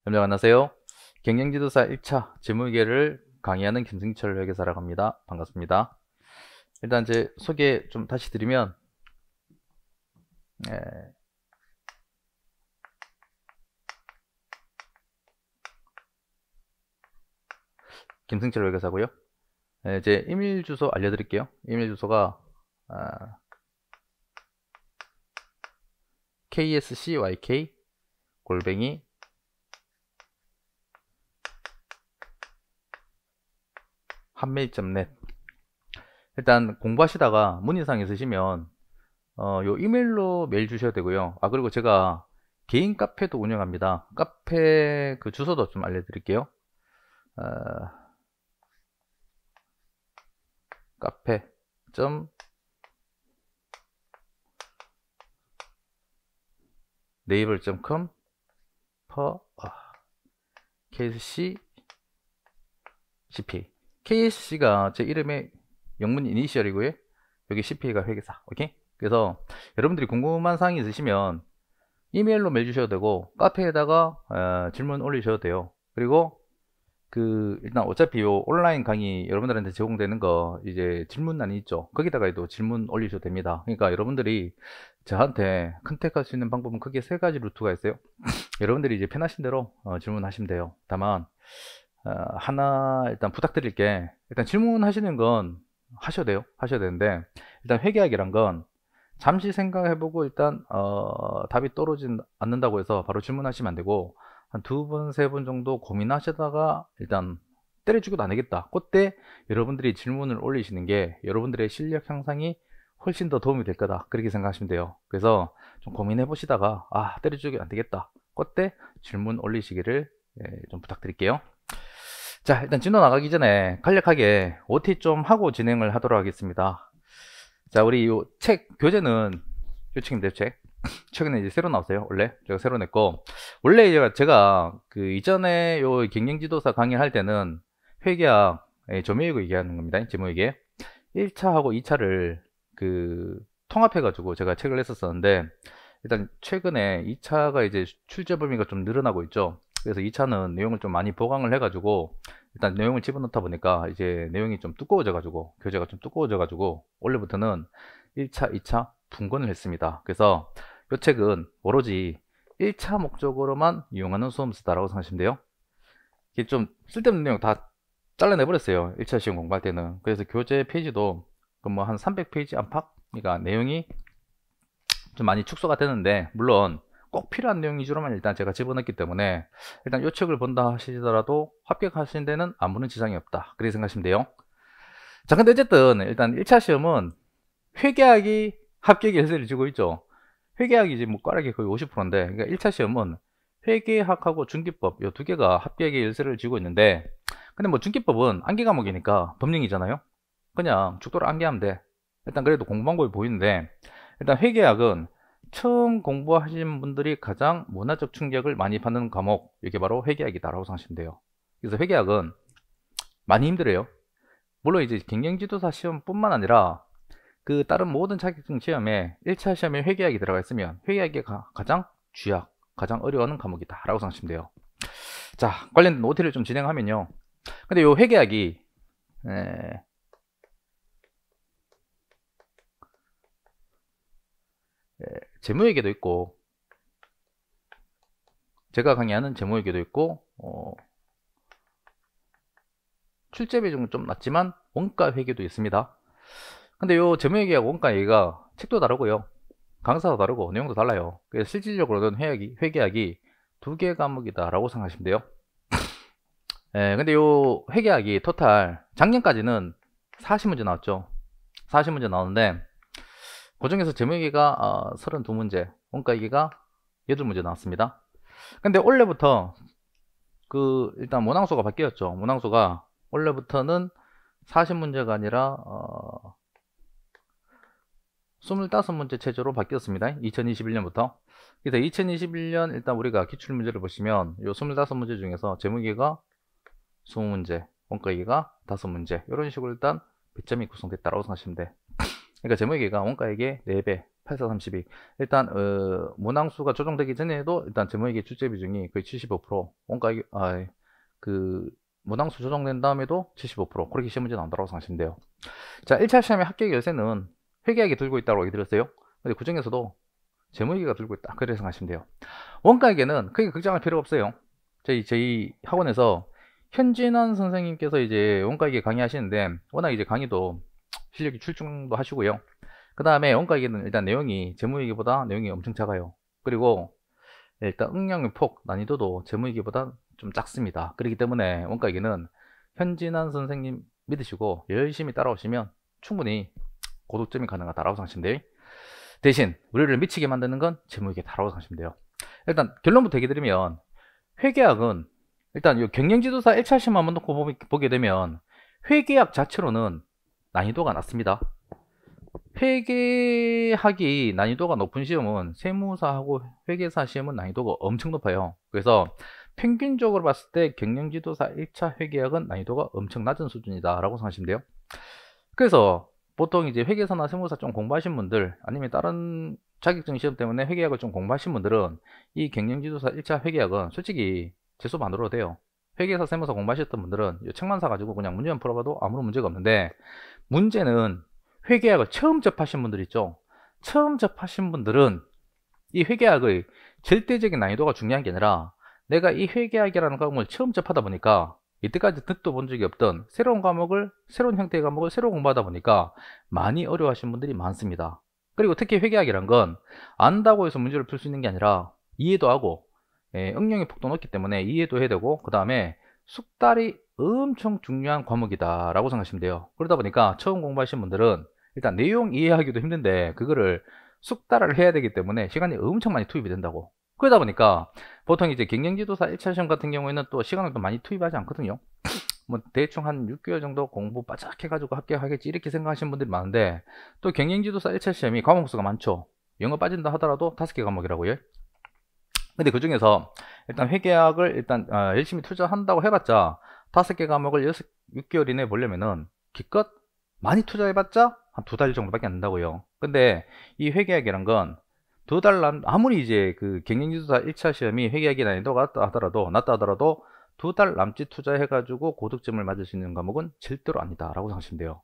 여러분 안녕하세요. 경영지도사 1차 재무회계를 강의하는 김승철 회계사라고 합니다. 반갑습니다. 일단 제 소개 좀 다시 드리면 예, 김승철 회계사고요. 제 이메일 주소 알려드릴게요. 이메일 주소가 kscyk 골뱅이 한메일.net. 일단 공부하시다가 문의사항 있으시면 요 이메일로 메일 주셔야 되고요. 그리고 제가 개인 카페도 운영합니다. 카페 그 주소도 좀 알려드릴게요. 어, 카페 점 네이버.com per ksc cpa. ksc가 제 이름의 영문 이니셜이고요. 여기 cpa가 회계사. 오케이? 그래서 여러분들이 궁금한 사항이 있으시면 이메일로 메일 주셔도 되고 카페에다가 질문 올리셔도 돼요. 그리고 일단 어차피 요 온라인 강의 여러분들한테 제공되는 거 이제 질문란이 있죠. 거기다가도 질문 올리셔도 됩니다. 그러니까 여러분들이 저한테 컨택할 수 있는 방법은 크게 세 가지 루트가 있어요. 여러분들이 이제 편하신 대로 질문하시면 돼요. 다만 하나 일단 부탁드릴 게, 일단 질문하시는 건 하셔도 돼요. 하셔야 되는데, 일단 회계학이란 건 잠시 생각해보고 일단 답이 떨어지지 않는다고 해서 바로 질문하시면 안 되고, 한 두 번, 세 번 정도 고민하시다가 일단 때려주고도 안 되겠다. 그때 여러분들이 질문을 올리시는 게 여러분들의 실력 향상이 훨씬 더 도움이 될 거다. 그렇게 생각하시면 돼요. 그래서 좀 고민해 보시다가 때려주기 안 되겠다. 그때 질문 올리시기를 좀 부탁드릴게요. 자, 일단 진도 나가기 전에 간략하게 OT 좀 하고 진행을 하도록 하겠습니다. 자, 우리 요 책 교재는 요 책입니다. 책 최근에 이제 새로 나왔어요. 원래 제가 새로 냈고, 원래 제가 그 이전에 요 경영지도사 강의할 때는 회계학 조매이고 얘기하는 겁니다. 재무회계 1차하고 2차를 통합해 가지고 제가 책을 냈었었는데, 일단 최근에 2차가 이제 출제 범위가 좀 늘어나고 있죠. 그래서 2차는 내용을 좀 많이 보강을 해 가지고 일단 내용을 집어넣다 보니까 이제 내용이 좀 두꺼워져 가지고, 교재가 좀 두꺼워져 가지고 원래부터는 1차 2차 분권을 했습니다. 그래서 이 책은 오로지 1차 목적으로만 이용하는 수험서다라고 생각하시면 돼요. 이게 좀 쓸데없는 내용 다 잘라내버렸어요. 1차 시험 공부할 때는. 그래서 교재 페이지도 뭐 한 300페이지 안팎? 그러니까 내용이 좀 많이 축소가 되는데, 물론 꼭 필요한 내용 위주로만 일단 제가 집어넣기 때문에 일단 이 책을 본다 하시더라도 합격하시는 데는 아무런 지장이 없다. 그렇게 생각하시면 돼요. 자, 근데 어쨌든 일단 1차 시험은 회계학이 합격 열쇠를 쥐고 있죠. 회계학이 이제 문과락이 거의 50%인데, 그러니까 1차 시험은 회계학하고 중기법 이 두 개가 합격의 열쇠를 쥐고 있는데, 근데 뭐 중기법은 암기 과목이니까 법령이잖아요. 그냥 죽도록 암기하면 돼. 일단 그래도 공부 방법이 보이는데, 일단 회계학은 처음 공부하시는 분들이 가장 문화적 충격을 많이 받는 과목, 이게 바로 회계학이다라고 생각하시면 돼요. 그래서 회계학은 많이 힘들어요. 물론 이제 경영지도사 시험뿐만 아니라 다른 모든 자격증 시험에 1차 시험에 회계학이 들어가 있으면 회계학이 가장 쥐약, 가장 어려워하는 과목이다 라고 생각하시면 돼요. 자, 관련된 OT를 좀 진행하면요. 근데 요 회계학이 재무회계도 있고, 제가 강의하는 재무회계도 있고, 출제 비중은 좀 낮지만 원가 회계도 있습니다. 근데 요 재무회계하고 원가 회계가 책도 다르고요, 강사도 다르고 내용도 달라요. 그래서 실질적으로는 회계학이 두 개 과목이다 라고 생각하시면 돼요. 근데 요 회계학이 토탈 작년까지는 40문제 나왔죠. 40문제 나오는데 그 중에서 재무회계가 32문제, 원가회계가 8문제 나왔습니다. 근데 올해부터 일단 문항수가 바뀌었죠. 문항수가 원래부터는 40문제가 아니라 25문제 체제로 바뀌었습니다. 2021년부터. 그래서 2021년 일단 우리가 기출문제를 보시면 요 25문제 중에서 재무회계가 20문제, 원가회계가 5문제, 이런 식으로 일단 배점이 구성됐다고 생각하시면 돼. 그러니까 재무회계가 원가회계 4배, 8432. 일단 문항수가 조정되기 전에도 일단 제목의 출제 비중이 거의 75%, 원가액 그 문항수 조정된 다음에도 75%, 그렇게 시험 문제 나온다고 생각하시면 돼요. 자, 1차 시험의 합격 열쇠는 회계학이 들고 있다고 얘기 드렸어요. 근데 그 중에서도 제목이가 들고 있다, 그렇게 생각하시면 돼요. 원가액에는 크게 걱정할 필요 없어요. 저희 학원에서 현진환 선생님께서 이제 원가액에 강의하시는데 워낙 이제 강의도 실력이 출중도 하시고요. 그 다음에 원가액에는 일단 내용이 재무이기보다 내용이 엄청 작아요. 그리고 일단 응용의 폭, 난이도도 재무이기보다 좀 작습니다. 그렇기 때문에 원가액에는 현진환 선생님 믿으시고 열심히 따라오시면 충분히 고득점이 가능하다라고 생각하시면 돼요. 대신 우리를 미치게 만드는 건 재무이기다라고 생각하시면 돼요. 일단 결론부터 얘기 드리면, 회계학은 일단 이 경영지도사 1차 시험 한번 놓고 보게 되면 회계학 자체로는 난이도가 낮습니다. 회계학이 난이도가 높은 시험은 세무사하고 회계사 시험은 난이도가 엄청 높아요. 그래서 평균적으로 봤을 때 경영지도사 1차 회계학은 난이도가 엄청 낮은 수준이다 라고 생각하시면 돼요. 그래서 보통 이제 회계사나 세무사 좀 공부하신 분들, 아니면 다른 자격증 시험 때문에 회계학을 좀 공부하신 분들은 이 경영지도사 1차 회계학은 솔직히 재수업 안 들어도 돼요. 회계사 세무사 공부하셨던 분들은 책만 사가지고 그냥 문제만 풀어봐도 아무런 문제가 없는데, 문제는 회계학을 처음 접하신 분들 있죠. 처음 접하신 분들은 이 회계학의 절대적인 난이도가 중요한 게 아니라, 내가 이 회계학이라는 과목을 처음 접하다 보니까 이때까지 듣도 본 적이 없던 새로운 형태의 과목을 새로 공부하다 보니까 많이 어려워하시는 분들이 많습니다. 그리고 특히 회계학이란 건 안다고 해서 문제를 풀 수 있는 게 아니라 이해도 하고, 응용의 폭도 높기 때문에 이해도 해야 되고, 그 다음에 숙달이 엄청 중요한 과목이다 라고 생각하시면 돼요. 그러다 보니까 처음 공부하신 분들은 일단 내용 이해하기도 힘든데 그거를 숙달을 해야 되기 때문에 시간이 엄청 많이 투입이 된다고. 그러다 보니까 보통 이제 경영지도사 1차 시험 같은 경우에는 또 시간을 또 많이 투입하지 않거든요. 뭐 대충 한 6개월 정도 공부 바짝 해가지고 합격하겠지 이렇게 생각하시는 분들이 많은데, 또 경영지도사 1차 시험이 과목 수가 많죠. 영어 빠진다 하더라도 5개 과목이라고요. 근데 그 중에서 일단 회계학을 일단 열심히 투자한다고 해봤자 5개 과목을 6개월 이내에 보려면은 기껏 많이 투자해봤자 한 2달 정도밖에 안 된다고요. 근데 이 회계학이란 건 아무리 이제 그 경영지도사 1차 시험이 회계학이 난이도가 낮다 하더라도 2달 남짓 투자해가지고 고득점을 맞을 수 있는 과목은 절대로 아니다 라고 생각하시면 돼요.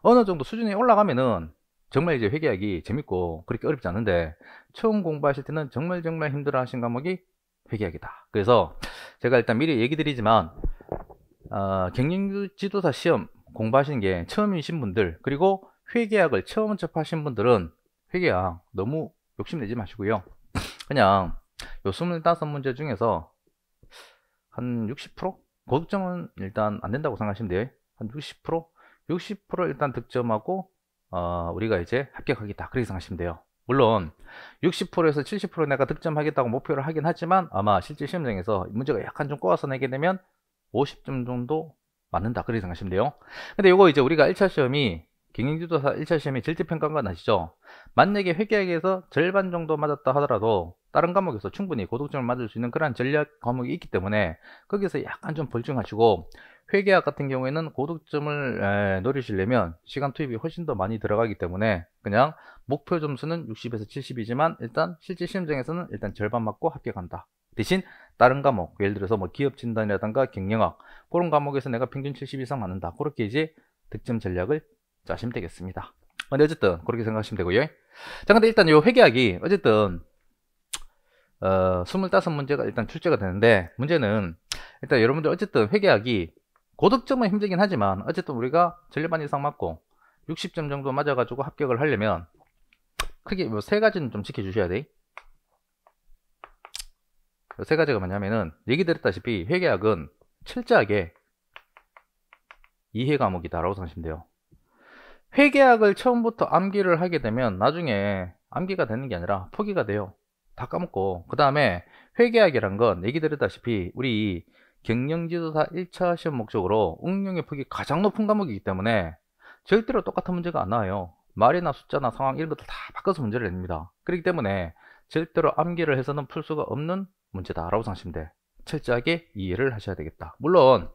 어느 정도 수준이 올라가면은 정말 이제 회계학이 재밌고 그렇게 어렵지 않은데, 처음 공부하실 때는 정말 힘들어 하신 과목이 회계학이다. 그래서 제가 일단 미리 얘기 드리지만, 경영지도사 시험 공부하시는 게 처음이신 분들, 그리고 회계학을 처음 접하신 분들은 회계학 너무 욕심내지 마시고요. 그냥 요 25문제 중에서 한 60%? 고득점은 일단 안 된다고 생각하시면 돼요. 한 60%? 60% 일단 득점하고 우리가 이제 합격하겠다, 그렇게 생각하시면 돼요. 물론 60%에서 70% 내가 득점하겠다고 목표를 하긴 하지만 아마 실제 시험장에서 문제가 약간 좀 꼬아서 내게 되면 50점 정도 맞는다, 그렇게 생각하시면 돼요. 근데 요거 이제 우리가 1차 시험이 경영지도사 1차 시험이 절대평가인 건 아시죠? 만약에 회계학에서 절반 정도 맞았다 하더라도 다른 과목에서 충분히 고득점을 맞을 수 있는 그런 전략 과목이 있기 때문에 거기서 약간 좀 벌중하시고, 회계학 같은 경우에는 고득점을 노리시려면 시간 투입이 훨씬 더 많이 들어가기 때문에 그냥 목표 점수는 60에서 70이지만 일단 실제 시험장에서는 일단 절반 맞고 합격한다. 대신 다른 과목, 예를 들어서 뭐 기업 진단이라든가 경영학, 그런 과목에서 내가 평균 70 이상 맞는다, 그렇게 이제 득점 전략을 짜시면 되겠습니다. 근데 어쨌든 그렇게 생각하시면 되고요. 자, 근데 일단 이 회계학이 어쨌든 25문제가 일단 출제가 되는데, 문제는 일단 여러분들 어쨌든 회계학이 고득점은 힘들긴 하지만 어쨌든 우리가 절반 이상 맞고 60점 정도 맞아가지고 합격을 하려면 크게 뭐 3가지는 좀 지켜주셔야 돼. 3가지가 뭐냐면은, 얘기 드렸다시피 회계학은 철저하게 이해 과목이다 라고 생각하시면 돼요. 회계학을 처음부터 암기를 하게 되면 나중에 암기가 되는 게 아니라 포기가 돼요. 다 까먹고. 그 다음에 회계학이란 건 얘기 드렸다시피 우리 경영지도사 1차 시험 목적으로 응용의 폭이 가장 높은 과목이기 때문에 절대로 똑같은 문제가 안 나와요. 말이나 숫자나 상황 이런 것들 다 바꿔서 문제를 냅니다. 그렇기 때문에 절대로 암기를 해서는 풀 수가 없는 문제다 라고 생각하시면 돼. 철저하게 이해를 하셔야 되겠다. 물론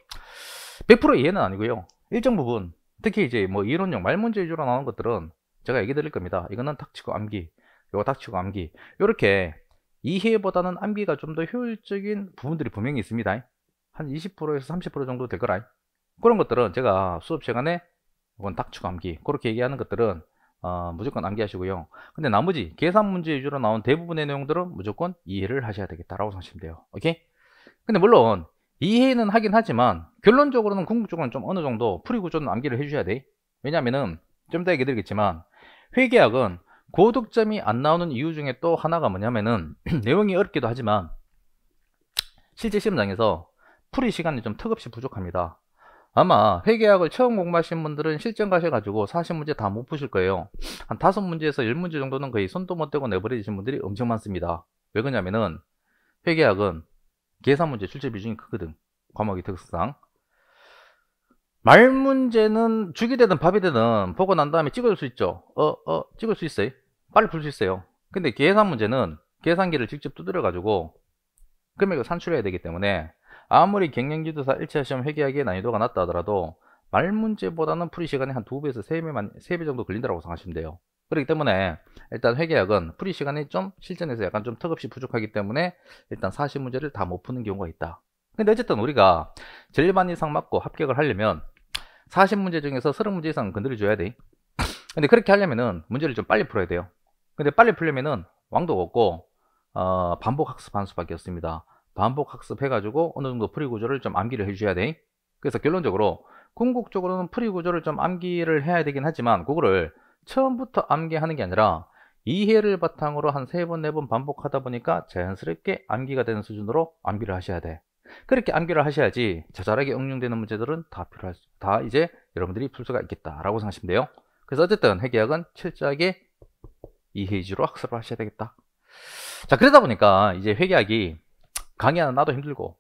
100% 이해는 아니고요. 일정 부분, 특히 이제 뭐 이론형 말문제 위주로 나오는 것들은 제가 얘기 드릴 겁니다. 이거는 닥치고 암기, 요거 닥치고 암기. 요렇게 이해보다는 암기가 좀 더 효율적인 부분들이 분명히 있습니다. 한 20%에서 30% 정도 될 거라. 그런 것들은 제가 수업 시간에 이건 닥치고 암기 그렇게 얘기하는 것들은 무조건 암기하시고요. 근데 나머지 계산 문제 위주로 나온 대부분의 내용들은 무조건 이해를 하셔야 되겠다라고 생각하시면 돼요. 오케이? 근데 물론 이해는 하긴 하지만 결론적으로는 궁극적으로는 좀 어느 정도 풀이 구조는 암기를 해주셔야 돼. 왜냐면은 좀 이따 얘기 드리겠지만 회계학은 고득점이 안 나오는 이유 중에 또 하나가 뭐냐면은 내용이 어렵기도 하지만 실제 시험장에서 풀이 시간이 좀 턱없이 부족합니다. 아마 회계학을 처음 공부하신 분들은 실전 가셔가지고 40문제 다 못 푸실 거예요. 한 5문제에서 10문제 정도는 거의 손도 못 대고 내버리신 분들이 엄청 많습니다. 왜 그러냐면은 회계학은 계산 문제 출제 비중이 크거든. 과목의 특성상. 말 문제는 죽이 되든 밥이 되든 보고 난 다음에 찍을 수 있죠. 찍을 수 있어요. 빨리 풀 수 있어요. 근데 계산 문제는 계산기를 직접 두드려 가지고 금액을 산출해야 되기 때문에 아무리 경영지도사 1차 시험 회계학의 난이도가 낮다 하더라도 말 문제보다는 풀이 시간이 한 2배에서 3배 정도 걸린다고 생각하시면 돼요. 그렇기 때문에 일단 회계학은 풀이 시간이 좀 실전에서 약간 좀 턱없이 부족하기 때문에 일단 40문제를 다 못 푸는 경우가 있다. 근데 어쨌든 우리가 절반 이상 맞고 합격을 하려면 40문제 중에서 30문제 이상 건드려줘야 돼. 근데 그렇게 하려면은 문제를 좀 빨리 풀어야 돼요. 근데 빨리 풀려면은 왕도가 없고 반복 학습한 수밖에 없습니다. 반복 학습해가지고 어느 정도 풀이 구조를 좀 암기를 해주셔야 돼. 그래서 결론적으로 궁극적으로는 풀이 구조를 좀 암기를 해야 되긴 하지만 그거를 처음부터 암기하는 게 아니라 이해를 바탕으로 한 3번, 4번 반복하다 보니까 자연스럽게 암기가 되는 수준으로 암기를 하셔야 돼. 그렇게 암기를 하셔야지 자잘하게 응용되는 문제들은 다 이제 여러분들이 풀 수가 있겠다라고 생각하시면 돼요. 그래서 어쨌든 회계학은 철저하게 이해 위주로 학습을 하셔야 되겠다. 자, 그러다 보니까 이제 회계학이 강의하는 나도 힘들고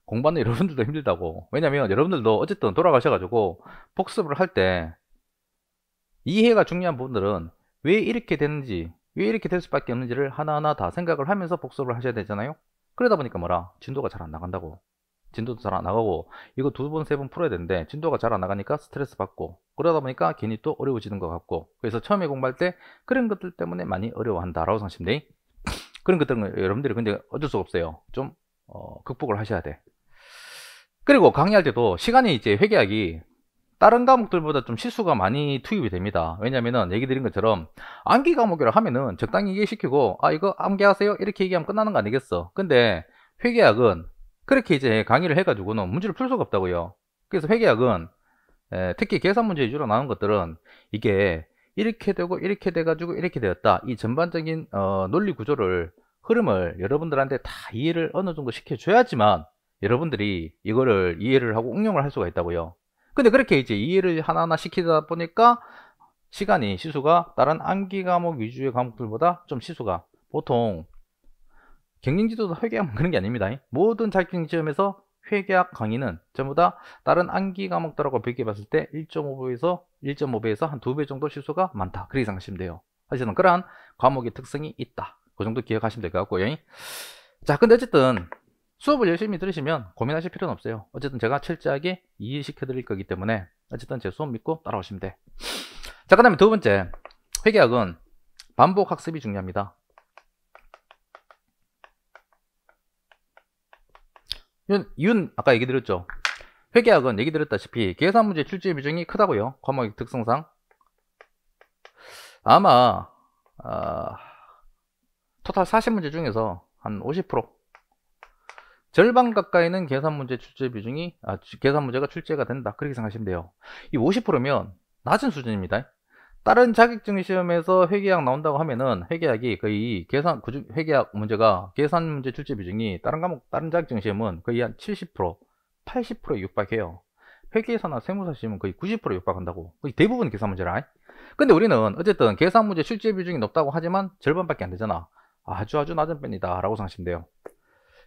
공부하는 여러분들도 힘들다고. 왜냐면 여러분들도 어쨌든 돌아가셔가지고 복습을 할 때 이해가 중요한 부분들은 왜 이렇게 됐는지, 왜 이렇게 될 수밖에 없는지를 하나하나 다 생각을 하면서 복습을 하셔야 되잖아요. 그러다 보니까 뭐라 진도가 잘 안 나간다고. 진도도 잘 안 나가고 이거 2번, 3번 풀어야 되는데 진도가 잘 안 나가니까 스트레스 받고 그러다 보니까 괜히 또 어려워지는 것 같고. 그래서 처음에 공부할 때 그런 것들 때문에 많이 어려워한다라고 생각하시면 돼. 그런 것들은 여러분들이 근데 어쩔 수가 없어요. 좀 극복을 하셔야 돼. 그리고 강의할 때도 시간이 이제 회계학이 다른 과목들보다 좀 실수가 많이 투입이 됩니다. 왜냐면은 얘기 드린 것처럼 암기 과목이라 하면은 적당히 이해시키고 이거 암기하세요 이렇게 얘기하면 끝나는 거 아니겠어. 근데 회계학은 그렇게 이제 강의를 해가지고는 문제를 풀 수가 없다고요. 그래서 회계학은 특히 계산 문제 위주로 나오는 것들은 이게 이렇게 되고 이렇게 돼가지고 이렇게 되었다. 이 전반적인 논리 구조를 흐름을 여러분들한테 다 이해를 어느 정도 시켜줘야지만 여러분들이 이거를 이해를 하고 응용을 할 수가 있다고요. 근데 그렇게 이제 이해를 하나하나 시키다 보니까 시간이 시수가 다른 암기 과목 위주의 과목들보다 좀 시수가 보통 경영지도도 회계학 그런 게 아닙니다. 모든 자격증 시험에서 회계학 강의는 전부 다 다른 암기 과목들하고 비교해 봤을 때 1.5배에서 한 2배 정도 시수가 많다. 그렇게 생각하시면 돼요. 사실은 그러한 과목의 특성이 있다. 그 정도 기억하시면 될 것 같고요. 자, 근데 어쨌든 수업을 열심히 들으시면 고민하실 필요는 없어요. 어쨌든 제가 철저하게 이해시켜 드릴 거기 때문에 어쨌든 제 수업 믿고 따라오시면 돼. 자, 그 다음에 두 번째, 회계학은 반복 학습이 중요합니다. 이유는 아까 얘기 드렸죠. 회계학은 얘기 드렸다시피 계산 문제 출제 비중이 크다고요. 과목의 특성상. 아마 토탈 40문제 중에서 한 50% 절반 가까이는 계산 문제 출제 비중이 계산 문제가 출제가 된다. 그렇게 생각하시면 돼요. 이 50%면 낮은 수준입니다. 다른 자격증 시험에서 회계학 나온다고 하면은 회계학이 거의 회계학 문제가 계산 문제 출제 비중이 다른 자격증 시험은 거의 한 70%, 80%에 육박해요. 회계사나 세무사 시험은 거의 90%에 육박한다고. 거의 대부분 계산 문제라. 근데 우리는 어쨌든 계산 문제 출제 비중이 높다고 하지만 절반밖에 안 되잖아. 아주 낮은 편이다 라고 생각하시면 돼요.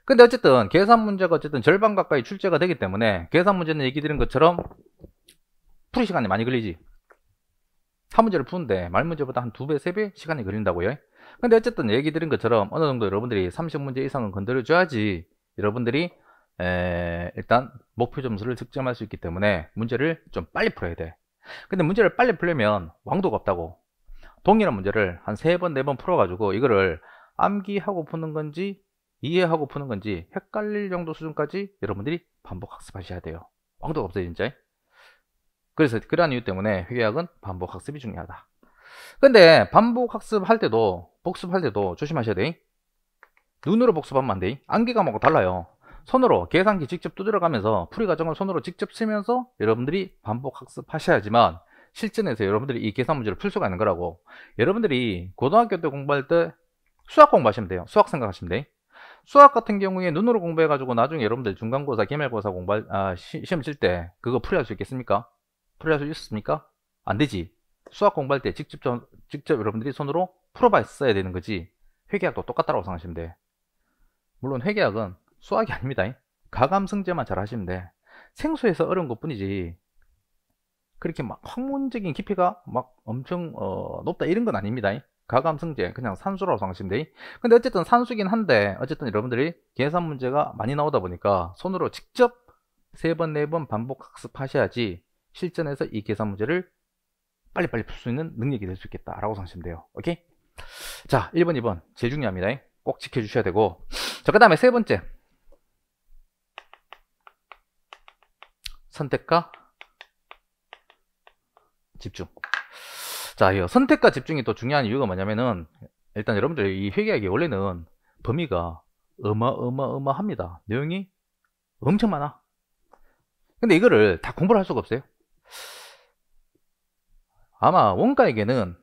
근데 어쨌든 계산 문제가 어쨌든 절반 가까이 출제가 되기 때문에 계산 문제는 얘기 드린 것처럼 풀이 시간이 많이 걸리지. 한 문제를 푸는데 말 문제보다 한 2배, 3배 시간이 걸린다고요. 근데 어쨌든 얘기 드린 것처럼 어느 정도 여러분들이 30문제 이상은 건드려 줘야지 여러분들이 일단 목표 점수를 득점할 수 있기 때문에 문제를 좀 빨리 풀어야 돼. 근데 문제를 빨리 풀려면 왕도가 없다고. 동일한 문제를 한 3번, 4번 풀어가지고 이거를 암기하고 푸는 건지 이해하고 푸는 건지 헷갈릴 정도 수준까지 여러분들이 반복 학습하셔야 돼요. 왕도가 없어요, 진짜. 그래서 그러한 이유 때문에 회계학은 반복 학습이 중요하다. 근데 반복 학습할 때도, 복습할 때도 조심하셔야 돼. 눈으로 복습하면 안 돼. 암기 과목하고 달라요. 손으로 계산기 직접 두드려가면서 풀이 과정을 손으로 직접 치면서 여러분들이 반복 학습하셔야지만 실전에서 여러분들이 이 계산 문제를 풀 수가 있는 거라고. 여러분들이 고등학교 때 공부할 때 수학 공부하시면 돼요. 수학 생각하시면 돼. 수학 같은 경우에 눈으로 공부해가지고 나중에 여러분들 중간고사, 기말고사 시험 칠 때 그거 풀이할 수 있겠습니까? 풀이할 수 있습니까? 안 되지. 수학 공부할 때 직접 여러분들이 손으로 풀어봤어야 되는 거지. 회계학도 똑같다고 생각하시면 돼. 물론 회계학은 수학이 아닙니다. 가감승제만 잘 하시면 돼. 생소해서 어려운 것 뿐이지 그렇게 막 학문적인 깊이가 막 엄청 높다 이런 건 아닙니다. 가감승제 그냥 산수라고 생각하시면 돼. 근데 어쨌든 산수긴 한데 어쨌든 여러분들이 계산 문제가 많이 나오다 보니까 손으로 직접 3번, 4번 반복 학습하셔야지 실전에서 이 계산 문제를 빨리빨리 풀 수 있는 능력이 될 수 있겠다 라고 생각하시면 돼요. 오케이? 자, 1번, 2번 제일 중요합니다. 꼭 지켜주셔야 되고. 자, 그 다음에 3번째 선택과 집중. 자, 이 선택과 집중이 또 중요한 이유가 뭐냐면은 일단 여러분들 이 회계학이 원래는 범위가 어마어마합니다. 내용이 엄청 많아. 근데 이거를 다 공부를 할 수가 없어요. 아마 원가에게는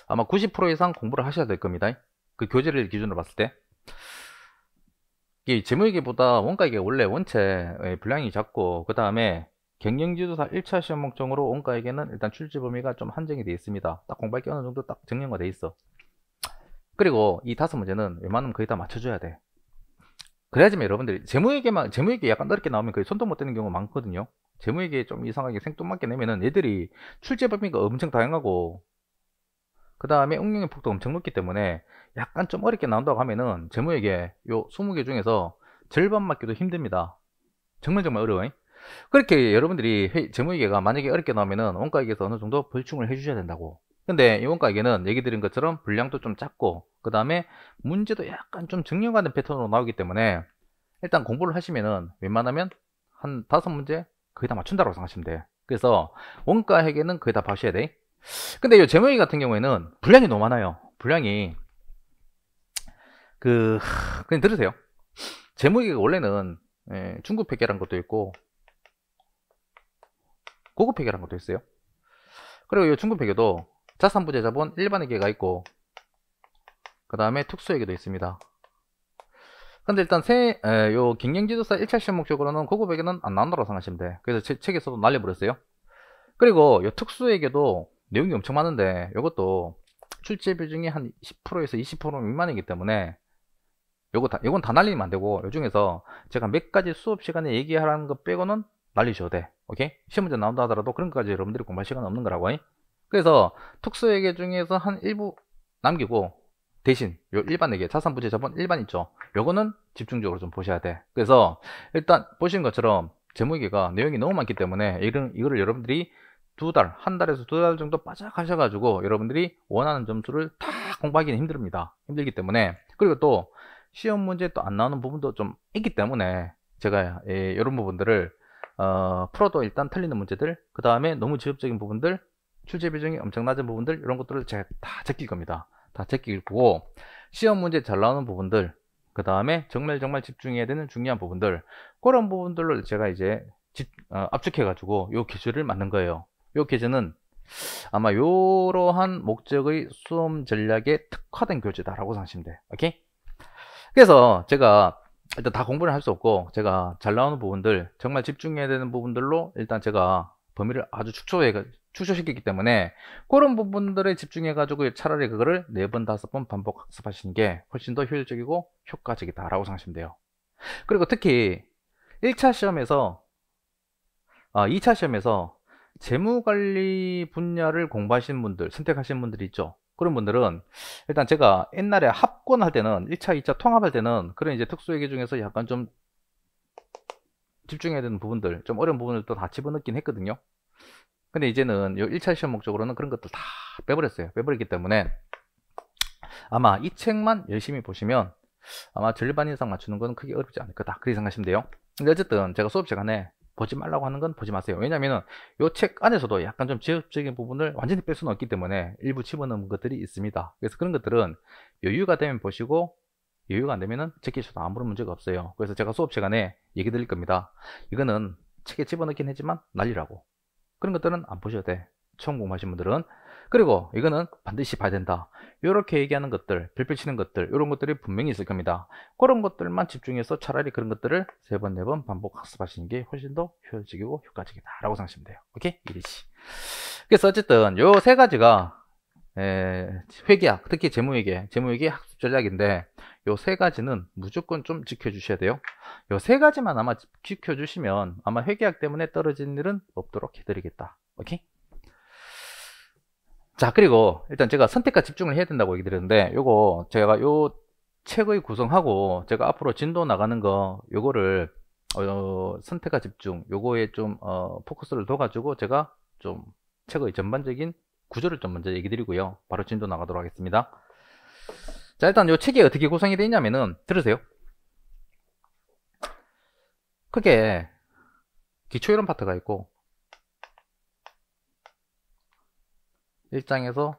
아마 90% 이상 공부를 하셔야 될 겁니다. 그 교재를 기준으로 봤을 때. 이 재무회계보다 원가에게 원래 원체 분량이 작고 그 다음에 경영지도사 1차 시험 목적으로 원가에게는 일단 출제 범위가 좀 한정이 되어 있습니다. 딱 공부할 게 어느 정도 딱 정형화 되어 있어. 그리고 이 5문제는 웬만하면 거의 다 맞춰줘야 돼. 그래야지만 여러분들이 재무회계 약간 어렵게 나오면 거의 손도 못 대는 경우가 많거든요. 재무회계 좀 이상하게 생뚱맞게 내면은 얘들이 출제 범위가 엄청 다양하고 그 다음에 응용의 폭도 엄청 높기 때문에 약간 좀 어렵게 나온다고 하면은 재무회계 요 20개 중에서 절반 맞기도 힘듭니다. 정말 어려워요. 그렇게 여러분들이 재무회계가 만약에 어렵게 나오면은 원가에게서 어느 정도 벌충을 해주셔야 된다고. 근데 이 원가에게는 얘기 드린 것처럼 분량도 좀 작고 그 다음에 문제도 약간 좀 정형화된 패턴으로 나오기 때문에 일단 공부를 하시면은 웬만하면 한 5문제 거의 다 맞춘다고 생각하시면 돼요. 그래서 원가에게는 거의 다 봐셔야 돼. 근데 이 재무회계 같은 경우에는 분량이 너무 많아요. 분량이 그냥 들으세요. 재무회계가 원래는 중급 회계라는 것도 있고 고급 회계라는 것도 있어요. 그리고 이 중급 회계도 자산부재 자본 일반 회계가 있고 그 다음에 특수 회계도 있습니다. 근데 일단 요 경영지도사 1차 시험 목적으로는 고급 회계는 안 나온다고 생각하시면 돼. 그래서 제 책에서도 날려버렸어요. 그리고 요 특수 회계도 내용이 엄청 많은데 이것도 출제 비중이 한 10%에서 20% 미만이기 때문에 요건 다 날리면 안 되고 요 중에서 제가 몇 가지 수업 시간에 얘기하라는 것 빼고는 날리셔도 돼. 오케이? 시험 문제 나온다 하더라도 그런 것까지 여러분들이 공부할 시간은 없는 거라고. 그래서 특수회계 중에서 한 일부 남기고 대신 요 일반회계 자산부채 자본 일반 있죠. 요거는 집중적으로 좀 보셔야 돼. 그래서 일단 보시는 것처럼 재무회계가 내용이 너무 많기 때문에 이거를 여러분들이 한 달에서 2달 정도 바짝 하셔가지고 여러분들이 원하는 점수를 다 공부하기는 힘들기 때문에 그리고 또 시험 문제 또 안 나오는 부분도 좀 있기 때문에 제가 이런 부분들을 풀어도 일단 틀리는 문제들 그 다음에 너무 지엽적인 부분들 출제 비중이 엄청 낮은 부분들 이런 것들을 제가 다 제낄 겁니다. 다 제낄 거고 시험 문제 잘 나오는 부분들 그 다음에 정말 집중해야 되는 중요한 부분들 그런 부분들로 제가 이제 압축해 가지고 요 기술을 만든 거예요. 요 교재는 아마 요러한 목적의 수험 전략에 특화된 교재다라고 생각하시면 돼요. 오케이? 그래서 제가 일단 다 공부를 할 수 없고 제가 잘 나오는 부분들 정말 집중해야 되는 부분들로 일단 제가 범위를 아주 축소시키기 때문에 그런 부분들에 집중해 가지고 차라리 그거를 4번 5번 반복 학습하시는 게 훨씬 더 효율적이고 효과적이다 라고 생각하시면 돼요. 그리고 특히 1차 시험에서 2차 시험에서 재무관리 분야를 공부하시는 분들 선택하시는 분들이 있죠. 그런 분들은 일단 제가 옛날에 합권할 때는 1차 2차 통합할 때는 그런 이제 특수회계 중에서 약간 좀 집중해야 되는 부분들 좀 어려운 부분을 또 다 집어넣긴 했거든요. 근데 이제는 요 1차 시험 목적으로는 그런 것들 다 빼버렸어요. 빼버렸기 때문에 아마 이 책만 열심히 보시면 아마 절반 이상 맞추는 건 크게 어렵지 않을 거다, 그렇게 생각하시면 돼요. 근데 어쨌든 제가 수업 시간에 보지 말라고 하는 건 보지 마세요. 왜냐면은 요 책 안에서도 약간 좀 지역적인 부분을 완전히 뺄 수는 없기 때문에 일부 집어넣은 것들이 있습니다. 그래서 그런 것들은 여유가 되면 보시고, 여유가 안 되면은 제끼셔도 아무런 문제가 없어요. 그래서 제가 수업 시간에 얘기 드릴 겁니다. 이거는 책에 집어넣긴 하지만 난리라고. 그런 것들은 안 보셔도 돼, 처음 공부하신 분들은. 그리고 이거는 반드시 봐야 된다, 이렇게 얘기하는 것들, 별표 치는 것들, 이런 것들이 분명히 있을 겁니다. 그런 것들만 집중해서 차라리 그런 것들을 3번, 4번 반복 학습하시는 게 훨씬 더 효율적이고 효과적이다 라고 생각하시면 돼요. 오케이? 이리지. 그래서 어쨌든 요 3가지가 회계학, 특히 재무회계 학습 전략인데, 요 3가지는 무조건 좀 지켜주셔야 돼요. 요 3가지만 아마 지켜주시면 아마 회계학 때문에 떨어지는 일은 없도록 해드리겠다. 오케이? 자, 그리고 일단 제가 선택과 집중을 해야 된다고 얘기 드렸는데, 요거 제가 요 책의 구성하고 제가 앞으로 진도 나가는 거 요거를 선택과 집중 요거에 좀 포커스를 둬가지고 제가 좀 책의 전반적인 구조를 좀 먼저 얘기 드리고요, 바로 진도 나가도록 하겠습니다. 자, 일단 요 책이 어떻게 구성이 되어 있냐면은, 들으세요. 크게 기초이론 파트가 있고 1장에서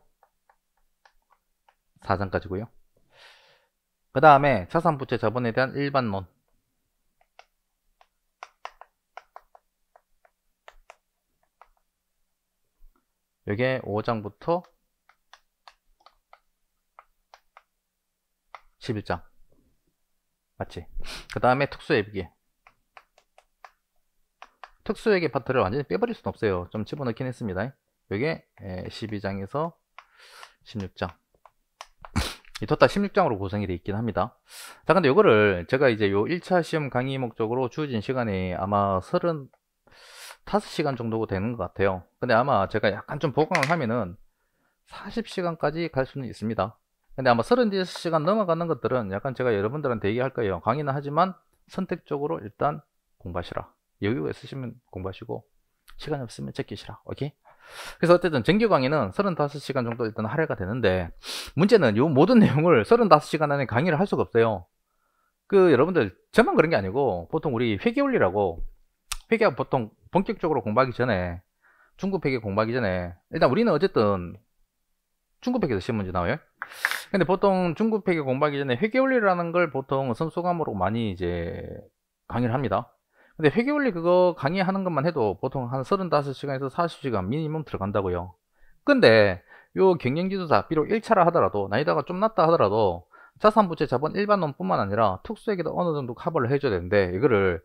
4장까지고요. 그 다음에 자산부채 자본에 대한 일반론, 이게 5장부터 11장 맞지? 그 다음에 특수회계, 특수회계 파트를 완전히 빼버릴 수는 없어요. 좀 집어넣긴 했습니다. 이게 12장에서 16장, 이 토탈 16장으로 구성이 되어 있긴 합니다. 자, 근데 이거를 제가 이제 요 1차 시험 강의 목적으로 주어진 시간이 아마 35시간 정도 되는 것 같아요. 근데 아마 제가 약간 좀 보강을 하면은 40시간까지 갈 수는 있습니다. 근데 아마 36시간 넘어가는 것들은 약간 제가 여러분들한테 얘기할 거예요. 강의는 하지만 선택적으로 일단 공부하시라. 여유가 있으시면 공부하시고, 시간이 없으면 제끼시라. 오케이? 그래서 어쨌든 정규 강의는 35시간 정도 일단 할애가 되는데, 문제는 이 모든 내용을 35시간 안에 강의를 할 수가 없어요. 여러분들 저만 그런 게 아니고 보통 우리 회계원리라고, 회계학 보통 본격적으로 공부하기 전에, 중급 회계 공부하기 전에 일단 우리는 어쨌든 중급 회계에서 시험 문제 나와요. 근데 보통 중급 회계 공부하기 전에 회계원리라는 걸 보통 선수과목으로 많이 이제 강의를 합니다. 근데 회계원리 그거 강의하는 것만 해도 보통 한 35시간에서 40시간 미니멈 들어간다고요. 근데 요 경영지도사, 비록 1차라 하더라도 난이도가 좀 낮다 하더라도 자산부채 자본 일반론 뿐만 아니라 특수회계도 어느 정도 커버를 해줘야 되는데, 이거를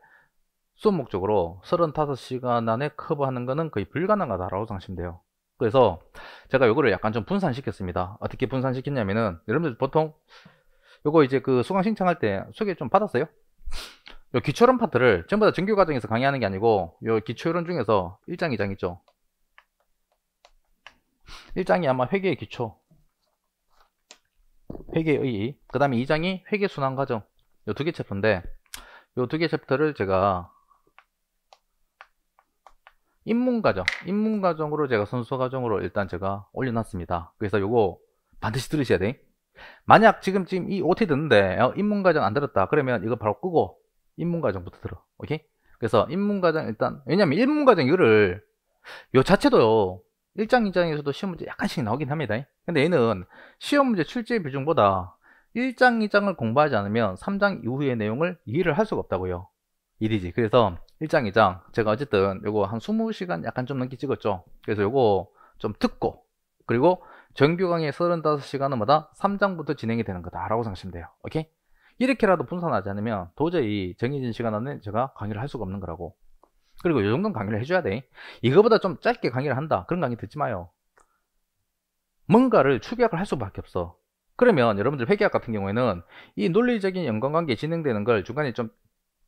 수업 목적으로 35시간 안에 커버하는 거는 거의 불가능하다라고 생각하시면 돼요. 그래서 제가 요거를 약간 좀 분산시켰습니다. 어떻게 분산시켰냐면은, 여러분들 보통 요거 이제 그 수강 신청할 때 소개 좀 받았어요? 요 기초론 파트를 전부 다 정규 과정에서 강의하는 게 아니고, 요 기초론 중에서 1장, 2장 있죠. 1장이 아마 회계의 기초, 회계의, 그 다음에 2장이 회계순환 과정, 요 2개 챕터인데, 요 2개 챕터를 제가 입문과정으로 제가 선수과정으로 일단 제가 올려놨습니다. 그래서 요거 반드시 들으셔야 돼. 만약 지금 이 OT 듣는데 입문과정 안 들었다 그러면 이거 바로 끄고 입문과정부터 들어. 오케이? 그래서 입문과정 일단, 왜냐면 입문과정 이거를 요 자체도 1장, 2장에서도 시험 문제 약간씩 나오긴 합니다. 근데 얘는 시험 문제 출제 비중보다 1장, 2장을 공부하지 않으면 3장 이후의 내용을 이해를 할 수가 없다고요. 일이지. 그래서 1장, 2장 제가 어쨌든 요거 한 20시간 약간 좀 넘게 찍었죠. 그래서 요거 좀 듣고, 그리고 정규 강의 35시간마다 3장부터 진행이 되는 거다 라고 생각하시면 돼요. 오케이? 이렇게라도 분산하지 않으면 도저히 정해진 시간 안에 제가 강의를 할 수가 없는 거라고. 그리고 이 정도는 강의를 해줘야 돼. 이거보다 좀 짧게 강의를 한다, 그런 강의 듣지 마요. 뭔가를 축약을 할 수밖에 없어. 그러면 여러분들 회계학 같은 경우에는 이 논리적인 연관관계 진행되는 걸 중간에 좀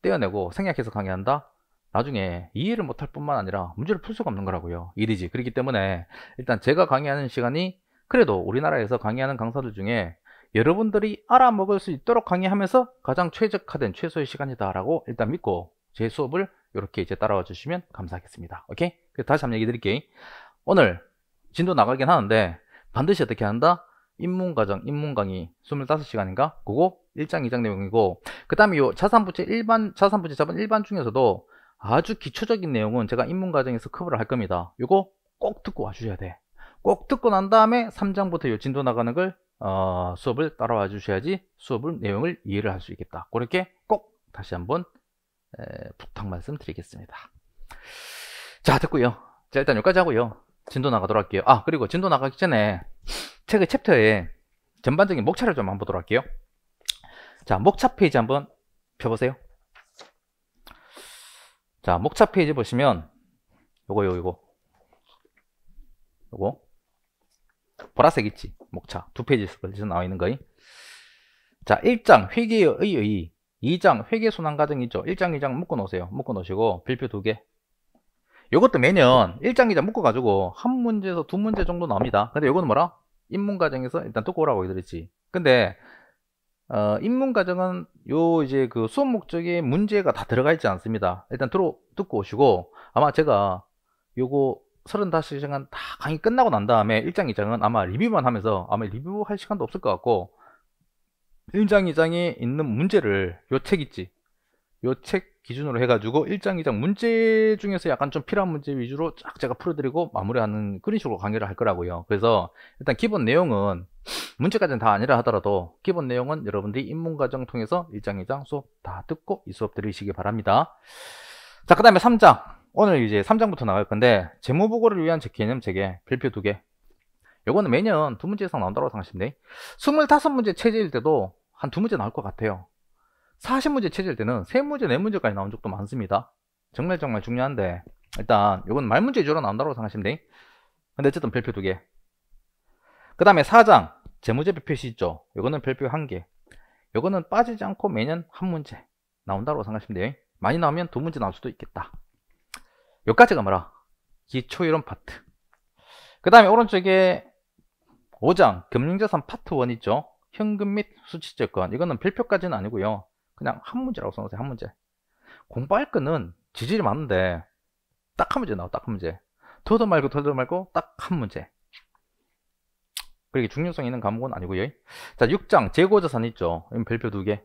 떼어내고 생략해서 강의한다? 나중에 이해를 못할 뿐만 아니라 문제를 풀 수가 없는 거라고요. 일이지. 그렇기 때문에 일단 제가 강의하는 시간이 그래도 우리나라에서 강의하는 강사들 중에 여러분들이 알아먹을 수 있도록 강의하면서 가장 최적화된 최소의 시간이다 라고 일단 믿고 제 수업을 이렇게 이제 따라와 주시면 감사하겠습니다. 오케이? 다시 한번 얘기 드릴게요. 오늘 진도 나가긴 하는데 반드시 어떻게 한다? 입문과정, 입문강의 25시간인가? 그거 1장, 2장 내용이고, 그 다음에 요 자산부채 자본 일반 중에서도 아주 기초적인 내용은 제가 입문과정에서 커버를 할 겁니다. 요거 꼭 듣고 와주셔야 돼. 꼭 듣고 난 다음에 3장부터 요 진도 나가는 걸 수업을 따라와 주셔야지 수업을 내용을 이해를 할 수 있겠다. 그렇게 꼭 다시 한번 부탁 말씀드리겠습니다. 자, 됐고요. 자, 일단 여기까지 하고요. 진도 나가도록 할게요. 아, 그리고 진도 나가기 전에 책의 챕터에 전반적인 목차를 좀 한번 보도록 할게요. 자, 목차 페이지 한번 펴보세요. 자, 목차 페이지 보시면 요거 보라색 있지? 목차 두 페이지에서 걸쳐서 나와 있는 거이. 자, 1장 회계의 의, 2장 회계 순환 과정 있죠? 1장 2장 묶어 놓으세요. 묶어 놓으시고 별표 2개. 요것도 매년 1장 2장 묶어 가지고 한 문제에서 두 문제 정도 나옵니다. 근데 요거는 뭐라? 입문 과정에서 일단 듣고 오라고 그랬지. 근데 입문 과정은 요 이제 그 수업 목적에 문제가 다 들어가 있지 않습니다. 일단 듣고 오시고, 아마 제가 요거 35시간 다 강의 끝나고 난 다음에 1장 2장은 아마 리뷰만 하면서 아마 리뷰할 시간도 없을 것 같고, 1장 2장에 있는 문제를 요 책 있지, 요 책 기준으로 해가지고 1장 2장 문제 중에서 약간 좀 필요한 문제 위주로 쫙 제가 풀어드리고 마무리하는 그런 식으로 강의를 할 거라고요. 그래서 일단 기본 내용은 문제까지는 다 아니라 하더라도 기본 내용은 여러분들이 입문과정 통해서 1장 2장 수업 다 듣고 이 수업 들으시기 바랍니다. 자, 그 다음에 3장. 오늘 이제 3장부터 나갈 건데, 재무보고를 위한 개념 체계 별표 2개. 요거는 매년 2문제 이상 나온다고 생각하시면 돼. 25문제 체제일 때도 한 2문제 나올 것 같아요. 40문제 체제일 때는 3문제, 4문제까지 나온 적도 많습니다. 정말 중요한데, 일단 요건 말문제 위주로 나온다고 생각하시면 돼. 근데 어쨌든 별표 2개. 그 다음에 4장 재무제표 표시 있죠? 요거는 별표 1개. 요거는 빠지지 않고 매년 한 문제 나온다고 생각하시면 돼요. 많이 나오면 2문제 나올 수도 있겠다. 요까지가 뭐라? 기초이론 파트. 그 다음에 오른쪽에 5장 금융자산 파트 1 있죠? 현금 및 수취채권. 이거는 별표까지는 아니고요. 그냥 한 문제라고 써놓으세요. 한 문제. 공부할 거는 지질이 많은데 딱 한 문제 나와. 딱 한 문제. 더도 말고 딱 한 문제. 그렇게 중요성 있는 과목은 아니고요. 자, 6장 재고자산 있죠? 이건 별표 2개.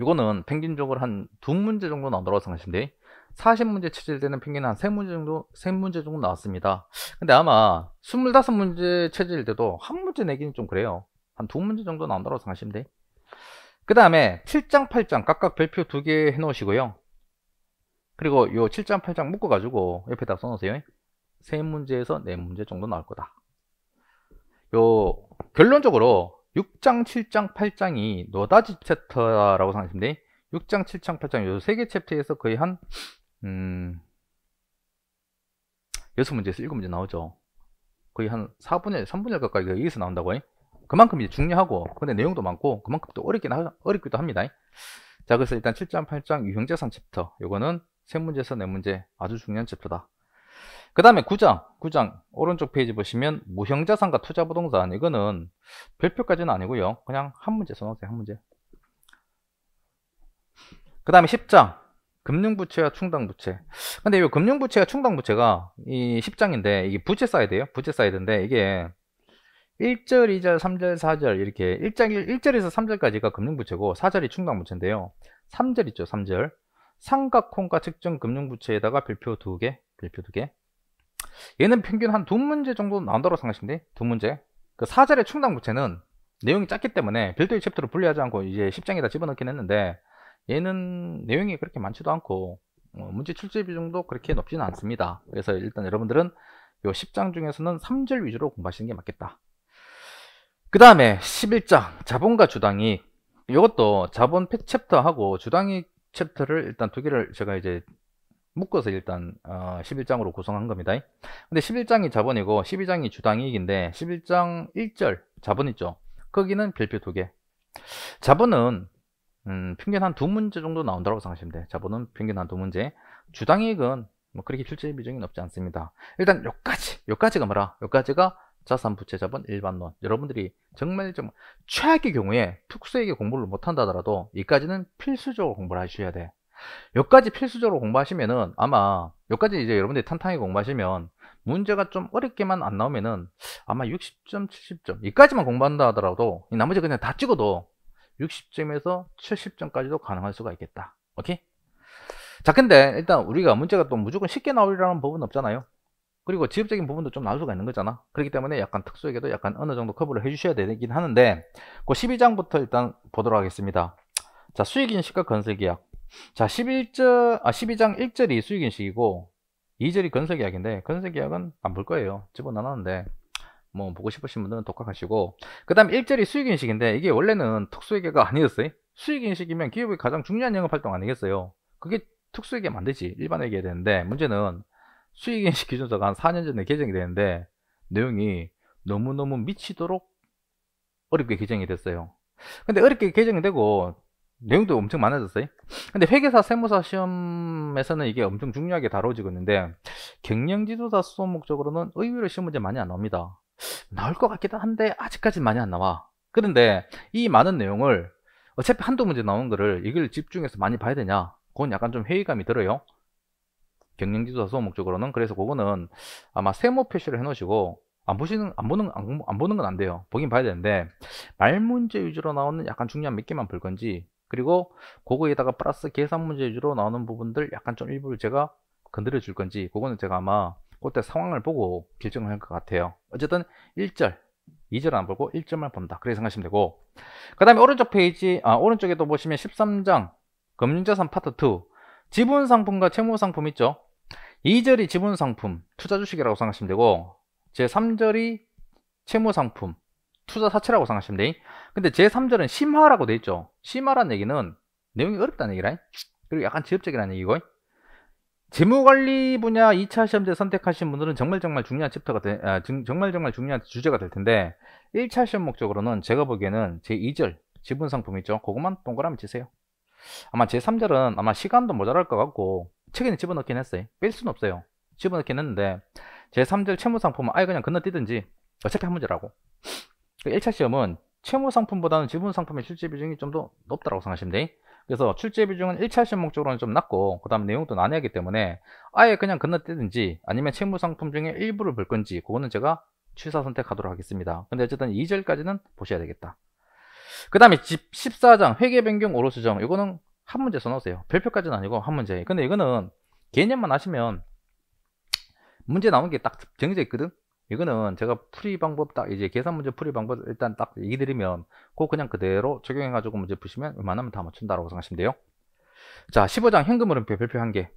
이거는 평균적으로 한 2문제 정도 나온다고 생각하시면 돼요. 40문제 체제일 때는 평균 한 3문제 정도 나왔습니다. 근데 아마 25문제 체제일 때도 한 문제 내기는 좀 그래요. 한 2문제 정도 나온다고 생각하시면 돼요. 그 다음에 7장, 8장 각각 별표 2개 해 놓으시고요. 그리고 요 7장, 8장 묶어가지고 옆에다 써놓으세요. 3문제에서 4문제 정도 나올 거다. 요 결론적으로 6장, 7장, 8장이 노다지 챕터라고 생각하시면 돼. 6장, 7장, 8장 요 3개 챕터에서 거의 한 6문제에서 7문제 나오죠. 거의 한 3분의 1 가까이 여기서 나온다고 해. 그만큼 이제 중요하고, 근데 내용도 많고 그만큼 또 어렵기도 합니다. 자, 그래서 일단 7장, 8장 유형자산 챕터, 요거는 3문제에서 4문제 아주 중요한 챕터다. 그 다음에 9장 오른쪽 페이지 보시면 무형자산과 투자부동산, 이거는 별표까지는 아니고요. 그냥 한 문제 써놓으세요. 한 문제. 그 다음에 10장 금융부채와 충당부채. 근데 이 금융부채와 충당부채가 이 10장인데 이게 부채 사이드예요. 부채 사이드인데 이게 1절, 2절, 3절, 4절 이렇게 1절에서 3절까지가 금융부채고 4절이 충당부채인데요. 3절 있죠. 3절 삼각형과 측정 금융부채에다가 별표 2개, 별표 2개. 얘는 평균 한 2문제 정도 나온다고 생각하시면 돼. 2문제. 그 4절의 충당부채는 내용이 작기 때문에 별도의 챕터로 분리하지 않고 이제 10장에다 집어넣긴 했는데, 얘는 내용이 그렇게 많지도 않고 문제 출제 비중도 그렇게 높지는 않습니다. 그래서 일단 여러분들은 요 10장 중에서는 3절 위주로 공부하시는 게 맞겠다. 그 다음에 11장 자본과 주당이익. 이것도 자본 챕터하고 주당이익 챕터를 일단 2개를 제가 이제 묶어서 일단 11장으로 구성한 겁니다. 근데 11장이 자본이고 12장이 주당이익인데 11장 1절 자본 있죠? 거기는 별표 2개. 자본은 평균 한 2문제 정도 나온다고 생각하시면 돼요. 자본은 평균 한 2문제. 주당이익은 뭐 그렇게 출제 비중이 높지 않습니다. 일단 요까지가 뭐라? 요까지가 자산, 부채, 자본, 일반론. 여러분들이 정말 최악의 경우에 특수에게 공부를 못한다 하더라도 여기까지는 필수적으로 공부를 하셔야 돼. 여기까지 필수적으로 공부하시면은 아마 여기까지 이제 여러분들이 탄탄하게 공부하시면 문제가 좀 어렵게만 안 나오면은 아마 60점, 70점 여기까지만 공부한다 하더라도 나머지 그냥 다 찍어도 60점에서 70점까지도 가능할 수가 있겠다. 오케이? 자, 근데 일단 우리가 문제가 또 무조건 쉽게 나오리라는 법은 없잖아요. 그리고 지엽적인 부분도 좀 나올 수가 있는 거잖아. 그렇기 때문에 약간 특수에게도 약간 어느 정도 커버를 해주셔야 되긴 하는데, 그 12장부터 일단 보도록 하겠습니다. 자, 수익인식과 건설계약. 자, 12장 1절이 수익인식이고 2절이 건설계약인데, 건설계약은 안 볼 거예요. 집어넣어놨는데 뭐 보고 싶으신 분들은 독학하시고, 그 다음 1절이 수익인식인데, 이게 원래는 특수회계가 아니었어요. 수익인식이면 기업의 가장 중요한 영업활동 아니겠어요. 그게 특수회계 만들지, 일반회계해야 되는데, 문제는 수익인식 기준서가 한 4년 전에 개정이 되는데 내용이 너무너무 미치도록 어렵게 개정이 됐어요. 근데 어렵게 개정이 되고 내용도 엄청 많아졌어요. 근데 회계사 세무사 시험에서는 이게 엄청 중요하게 다뤄지고 있는데, 경영지도사 수업 목적으로는 의외로 시험 문제 많이 안 나옵니다. 나올 것 같기도 한데 아직까지는 많이 안 나와. 그런데 이 많은 내용을 어차피 한두 문제 나온 거를 이걸 집중해서 많이 봐야 되냐, 그건 약간 좀 회의감이 들어요. 경영지도사 수업 목적으로는. 그래서 그거는 아마 세모 표시를 해 놓으시고 안 보는 건 안 돼요. 보긴 봐야 되는데, 말 문제 위주로 나오는 약간 중요한 몇 개만 볼 건지, 그리고 그거에다가 플러스 계산 문제 위주로 나오는 부분들 약간 좀 일부를 제가 건드려 줄 건지, 그거는 제가 아마 그때 상황을 보고 결정을 할 것 같아요. 어쨌든 1절 2절 안 보고 1절만 본다, 그렇게 생각하시면 되고, 그 다음에 오른쪽 페이지, 오른쪽에도 보시면 13장 금융자산 파트 2 지분상품과 채무상품 있죠. 2절이 지분상품, 투자주식이라고 생각하시면 되고, 제3절이 채무상품, 투자사채라고 생각하시면 돼. 근데 제3절은 심화라고 돼 있죠. 심화란 얘기는 내용이 어렵다는 얘기라. 그리고 약간 지엽적이라는 얘기고, 재무관리 분야 2차 시험제 선택하신 분들은 정말 중요한 챕터가 정말 중요한 주제가 될 텐데, 1차 시험 목적으로는 제가 보기에는 제2절 지분상품 있죠. 그것만 동그라미 치세요. 아마 제3절은 아마 시간도 모자랄 것 같고 책에는 집어넣긴 했어요. 뺄 수는 없어요. 집어넣긴 했는데, 제3절 채무상품은 아예 그냥 건너뛰든지 어차피 한 문제라고. 1차 시험은 채무상품보다는 지분상품의 출제 비중이 좀 더 높다고 생각하시면 돼. 그래서 출제 비중은 1차 시험 목적으로는 좀 낮고, 그 다음 내용도 난해하기 때문에 아예 그냥 건너뛰든지 아니면 채무상품 중에 일부를 볼 건지, 그거는 제가 취사 선택하도록 하겠습니다. 근데 어쨌든 2절까지는 보셔야 되겠다. 그 다음에 14장 회계 변경 오로 수정, 이거는 한 문제 써놓으세요. 별표까지는 아니고 한 문제. 근데 이거는 개념만 아시면 문제 나오는 게 딱 정해져 있거든. 이거는 제가 풀이 방법 딱 이제 계산 문제 풀이 방법 일단 딱 얘기 드리면 그거 그냥 그대로 적용해 가지고 문제 푸시면 웬만하면 다 맞춘다라고 생각하시면 돼요. 자, 15장 현금흐름표 별표 1개.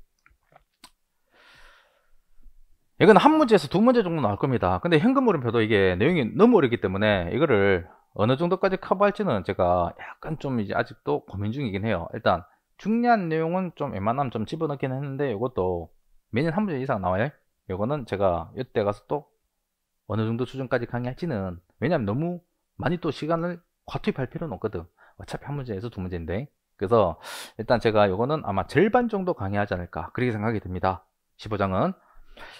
이건 한 문제에서 두 문제 정도 나올 겁니다. 근데 현금흐름표도 이게 내용이 너무 어렵기 때문에 이거를 어느 정도까지 커버할지는 제가 약간 좀 이제 아직도 고민 중이긴 해요. 일단 중요한 내용은 좀 웬만하면 좀 집어넣긴 했는데, 이것도 매년 한 문제 이상 나와요. 이거는 제가 이때 가서 또 어느 정도 수준까지 강의할지는, 왜냐면 너무 많이 또 시간을 과투입할 필요는 없거든. 어차피 한 문제에서 두 문제인데. 그래서 일단 제가 이거는 아마 절반 정도 강의하지 않을까, 그렇게 생각이 듭니다. 15장은.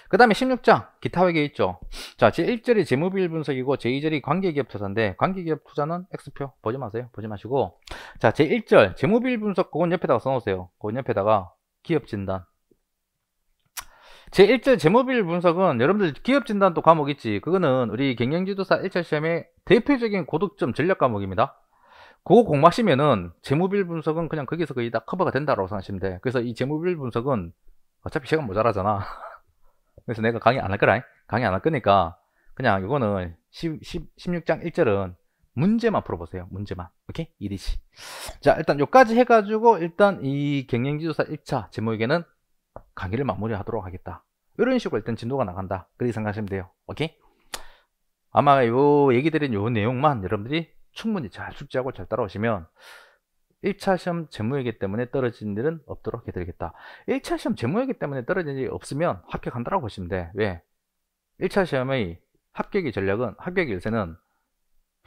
그 다음에 16장 기타회계 있죠. 자, 제1절이 재무비율 분석이고 제2절이 관계기업 투자인데, 관계기업 투자는 X표 보지 마세요. 보지 마시고, 자, 제1절 재무비율 분석, 그건 옆에다가 써놓으세요. 그건 옆에다가 기업진단. 제1절 재무비율 분석은 여러분들 기업진단 또 과목 있지. 그거는 우리 경영지도사 1차 시험의 대표적인 고득점 전략 과목입니다. 그거 공부하시면은 재무비율 분석은 그냥 거기서 거의 다 커버가 된다고 생각하시면 돼. 그래서 이 재무비율 분석은 어차피 시간 모자라잖아. 그래서 내가 강의 안 할 거라. 강의 안 할 거니까 그냥 이거는 16장 1절은 문제만 풀어보세요. 문제만. 오케이? EDC. 자, 일단 여기까지 해가지고 일단 이 경영지도사 1차 제목에는 강의를 마무리하도록 하겠다. 이런 식으로 일단 진도가 나간다, 그렇게 생각하시면 돼요. 오케이? 아마 요 얘기 드린 요 내용만 여러분들이 충분히 잘 숙지하고 잘 따라오시면 1차 시험 재무회계 때문에 떨어진 일은 없도록 해드리겠다. 1차 시험 재무회계 때문에 떨어진 일이 없으면 합격한다라고 보시면 돼. 왜? 1차 시험의 합격의 전략은, 합격의 열쇠는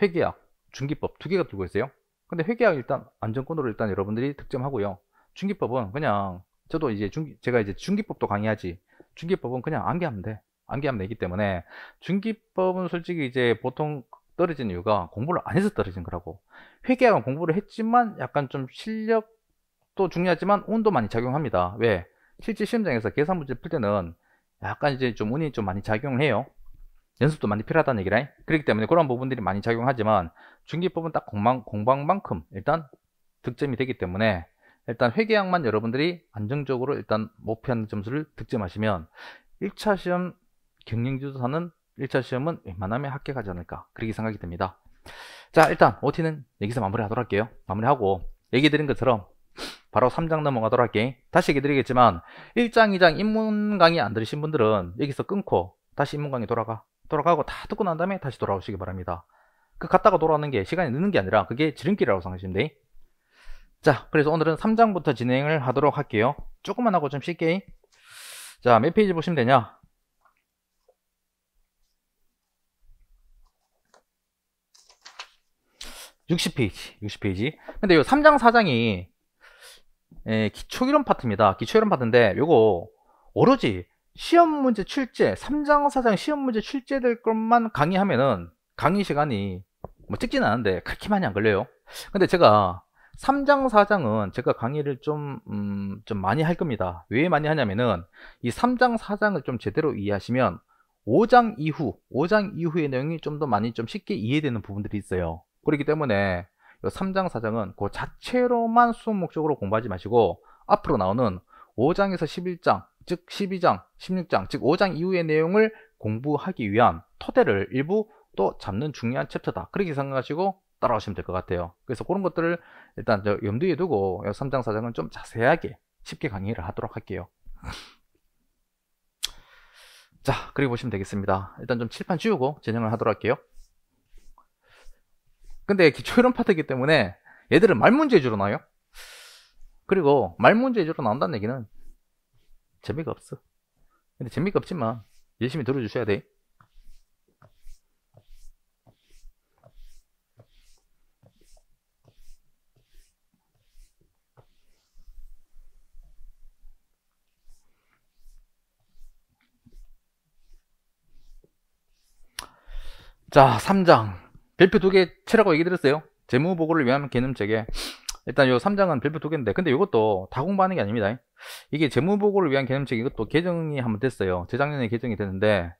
회계학, 중기법 두 개가 들고 있어요. 근데 회계학 일단 안정권으로 일단 여러분들이 득점하고요. 중기법은 그냥 저도 이제 제가 이제 중기법도 강의하지. 중기법은 그냥 암기하면 돼. 암기하면 되기 때문에, 중기법은 솔직히 이제 보통 떨어진 이유가 공부를 안 해서 떨어진 거라고. 회계학은 공부를 했지만 약간 좀 실력 수업도 중요하지만 운도 많이 작용합니다. 왜? 실제 시험장에서 계산 문제 풀 때는 약간 이제 좀 운이 좀 많이 작용을 해요. 연습도 많이 필요하다는 얘기라. 그렇기 때문에 그런 부분들이 많이 작용하지만 중기법은 딱 공방만큼 일단 득점이 되기 때문에 일단 회계학만 여러분들이 안정적으로 일단 목표하는 점수를 득점하시면 1차 시험 경영지도사는 1차 시험은 웬만하면 합격하지 않을까 그렇게 생각이 듭니다. 자, 일단 OT는 여기서 마무리하도록 할게요. 마무리하고 얘기 드린 것처럼 바로 3장 넘어가도록 할게요. 다시 얘기 드리겠지만 1장 2장 입문 강의 안 들으신 분들은 여기서 끊고 다시 입문 강의 돌아가고 다 듣고 난 다음에 다시 돌아오시기 바랍니다. 그 갔다가 돌아오는 게 시간이 늦는 게 아니라 그게 지름길이라고 생각하시면 돼. 자, 그래서 오늘은 3장부터 진행을 하도록 할게요. 조금만 하고 좀 쉽게. 자, 몇 페이지 보시면 되냐? 60페이지. 근데 요 3장 4장이 기초이론 파트입니다. 기초이론 파트인데 요거 오로지 시험 문제 출제 3장 4장 시험 문제 출제될 것만 강의하면은 강의 시간이 뭐 찍지는 않은데 그렇게 많이 안 걸려요. 근데 제가 3장 4장은 제가 강의를 좀 많이 할 겁니다. 왜 많이 하냐면은 이 3장 4장을 좀 제대로 이해하시면 5장 이후의 내용이 좀 더 많이 좀 쉽게 이해되는 부분들이 있어요. 그렇기 때문에 3장 4장은 그 자체로만 수업 목적으로 공부하지 마시고 앞으로 나오는 5장에서 11장 즉 12장 16장 즉 5장 이후의 내용을 공부하기 위한 토대를 일부 또 잡는 중요한 챕터다 그렇게 생각하시고 따라오시면 될 것 같아요. 그래서 그런 것들을 일단 염두에 두고 3장 4장은 좀 자세하게 쉽게 강의를 하도록 할게요. 자, 그리고 보시면 되겠습니다. 일단 좀 칠판 지우고 진행을 하도록 할게요. 근데 기초이론 파트이기 때문에 얘들은 말문제 위주로 나와요. 그리고 말문제 위주로 나온다는 얘기는 재미가 없어. 근데 재미가 없지만 열심히 들어주셔야 돼. 자, 3장 별표 2개 치라고 얘기 드렸어요. 재무보고를 위한 개념체계. 일단 요 3장은 별표 2개인데 근데 이것도 다 공부하는 게 아닙니다. 이게 재무보고를 위한 개념체계 이것도 개정이 한번 됐어요. 재작년에 개정이 됐는데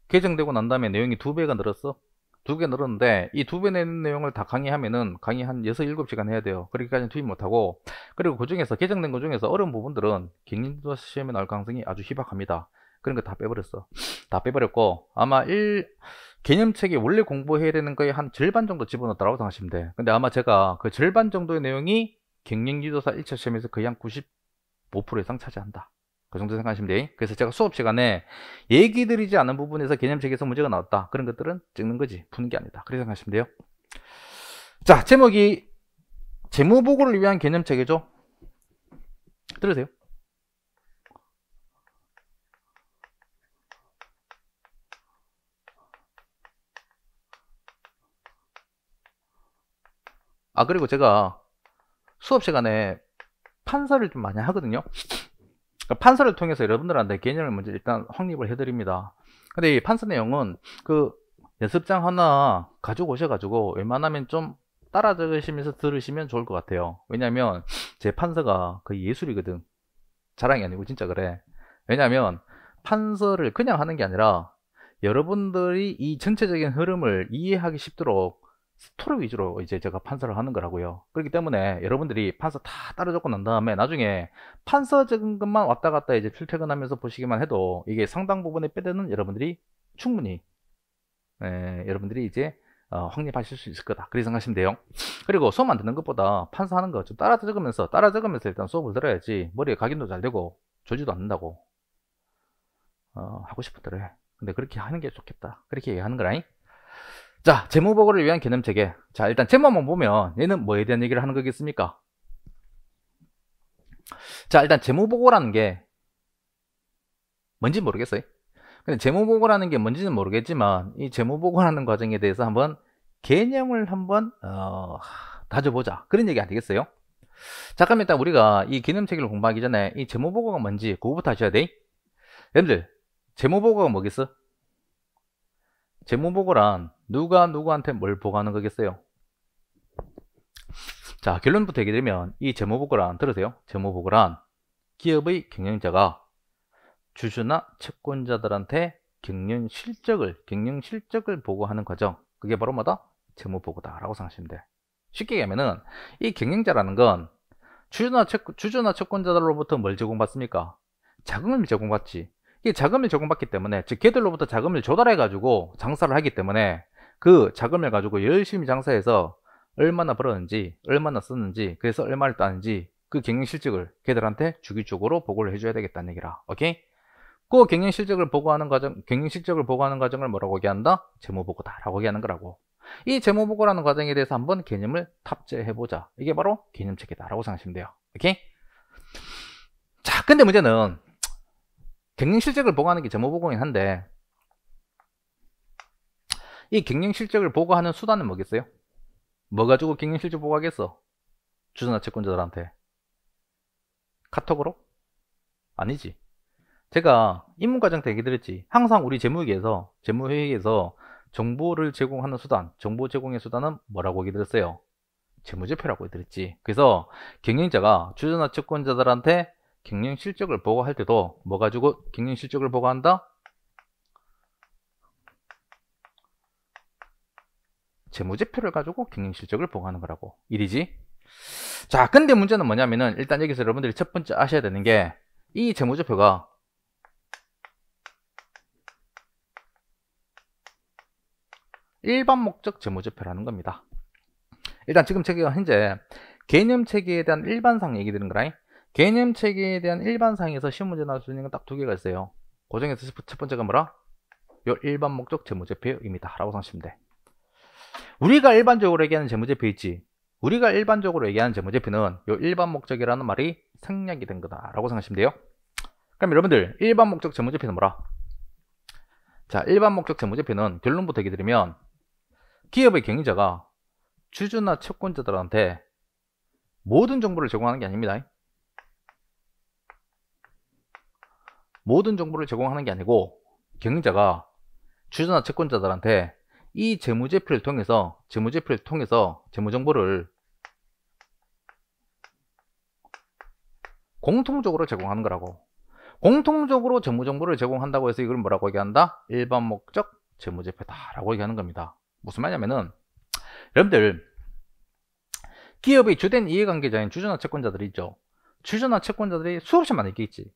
개정되고 난 다음에 내용이 2배가 늘었어. 2배 늘었는데 이 2배 내는 내용을 다 강의하면은 강의 한 6, 7시간 해야 돼요. 그렇게까지는 투입 못하고 그리고 그 중에서 개정된 것 중에서 어려운 부분들은 경영지도사 시험에 나올 가능성이 아주 희박합니다. 그런 거 다 빼버렸어. 다 빼버렸고 아마 개념책에 원래 공부해야 되는 거에 한 절반 정도 집어넣었다고 생각하시면 돼. 근데 아마 제가 그 절반 정도의 내용이 경영지도사 1차 시험에서 거의 한 95% 이상 차지한다. 그 정도 생각하시면 돼. 그래서 제가 수업 시간에 얘기 드리지 않은 부분에서 개념책에서 문제가 나왔다. 그런 것들은 찍는 거지. 푸는 게 아니다. 그렇게 생각하시면 돼요. 자, 제목이 재무보고를 위한 개념책이죠. 들으세요. 아, 그리고 제가 수업 시간에 판서를 좀 많이 하거든요. 판서를 통해서 여러분들한테 개념을 먼저 일단 확립을 해드립니다. 근데 이 판서 내용은 그 연습장 하나 가지고 오셔가지고 웬만하면 좀 따라 적으시면서 들으시면 좋을 것 같아요. 왜냐면 제 판서가 거의 예술이거든. 자랑이 아니고 진짜 그래. 왜냐면 판서를 그냥 하는 게 아니라 여러분들이 이 전체적인 흐름을 이해하기 쉽도록 스토리 위주로 이제 제가 판서를 하는 거라고요. 그렇기 때문에 여러분들이 판서 다 따라 적고 난 다음에 나중에 판서 적은 것만 왔다 갔다 이제 출퇴근하면서 보시기만 해도 이게 상당 부분의 빼드는 여러분들이 충분히 여러분들이 이제 확립하실 수 있을 거다. 그렇게 생각하시면 돼요. 그리고 수업만 듣는 것보다 판서하는 거 좀 따라 적으면서 일단 수업을 들어야지 머리에 각인도 잘 되고 졸지도 않는다고 하고 싶었더래. 근데 그렇게 하는 게 좋겠다. 그렇게 얘기하는 거라잉. 자, 재무보고를 위한 개념체계. 자, 일단 제목만 보면 얘는 뭐에 대한 얘기를 하는 거겠습니까? 자, 일단 재무보고라는 게 뭔지 모르겠어요. 근데 재무보고라는 게 뭔지는 모르겠지만 이 재무보고라는 과정에 대해서 한번 개념을 한번 다져보자. 그런 얘기 아니겠어요? 자, 그럼 일단 우리가 이 개념체계를 공부하기 전에 이 재무보고가 뭔지 그거부터 하셔야 돼. 여러분들 재무보고가 뭐겠어? 재무보고란 누가 누구한테 뭘 보고하는 거겠어요? 자, 결론부터 얘기 드리면 이 재무보고란 들으세요. 재무보고란 기업의 경영자가 주주나 채권자들한테 경영 실적을 보고하는 과정. 그게 바로 뭐다? 재무보고다라고 생각하시면 돼. 쉽게 얘기하면은 이 경영자라는 건 주주나 채권자들로부터 뭘 제공받습니까? 자금을 제공받지. 이 자금을 제공받기 때문에, 즉 걔들로부터 자금을 조달해 가지고 장사를 하기 때문에 그 자금을 가지고 열심히 장사해서 얼마나 벌었는지, 얼마나 썼는지, 그래서 얼마를 따는지 그 경영 실적을 걔들한테 주기적으로 보고를 해줘야 되겠다는 얘기라. 오케이? 그 경영 실적을 보고하는 과정을 뭐라고 얘기한다? 재무보고다라고 얘기하는 거라고. 이 재무보고라는 과정에 대해서 한번 개념을 탑재해보자. 이게 바로 개념체계다라고 생각하시면 돼요. 오케이? 자, 근데 문제는 경영 실적을 보고하는 게 재무보고긴 한데 이 경영 실적을 보고하는 수단은 뭐겠어요? 뭐 가지고 경영 실적 보고하겠어? 주주나 채권자들한테 카톡으로? 아니지. 제가 입문과정 때 얘기 드렸지. 항상 우리 재무회계에서 정보를 제공하는 수단, 정보 제공의 수단은 뭐라고 얘기 드렸어요? 재무제표라고 얘기 드렸지. 그래서 경영자가 주주나 채권자들한테 경영 실적을 보고할 때도 뭐 가지고 경영 실적을 보고한다? 재무제표를 가지고 경영 실적을 보고하는 거라고. 일이지. 자, 근데 문제는 뭐냐면은 일단 여기서 여러분들이 첫 번째 아셔야 되는 게 이 재무제표가 일반 목적 재무제표라는 겁니다. 일단 지금 제가 현재 개념체계에 대한 일반상 얘기 드리는 거라. 개념체계에 대한 일반상에서 시험 문제 나올 수 있는 건 딱 두 개가 있어요. 그 중에서 첫 번째가 뭐라? 요 일반 목적 재무제표입니다 라고 생각하시면 돼. 우리가 일반적으로 얘기하는 재무제표 있지. 우리가 일반적으로 얘기하는 재무제표는 요 일반 목적이라는 말이 생략이 된 거다 라고 생각하시면 돼요. 그럼 여러분들 일반 목적 재무제표는 뭐라? 자, 일반 목적 재무제표는 결론부터 얘기 드리면 기업의 경영자가 주주나 채권자들한테 모든 정보를 제공하는 게 아닙니다. 모든 정보를 제공하는 게 아니고 경영자가 주주나 채권자들한테 이 재무제표를 통해서 재무정보를 공통적으로 제공하는 거라고. 공통적으로 재무정보를 제공한다고 해서 이걸 뭐라고 얘기한다? 일반 목적 재무제표다라고 얘기하는 겁니다. 무슨 말이냐면은 여러분들 기업의 주된 이해관계자인 주주나 채권자들이 있죠. 주주나 채권자들이 수없이 많이 있겠지.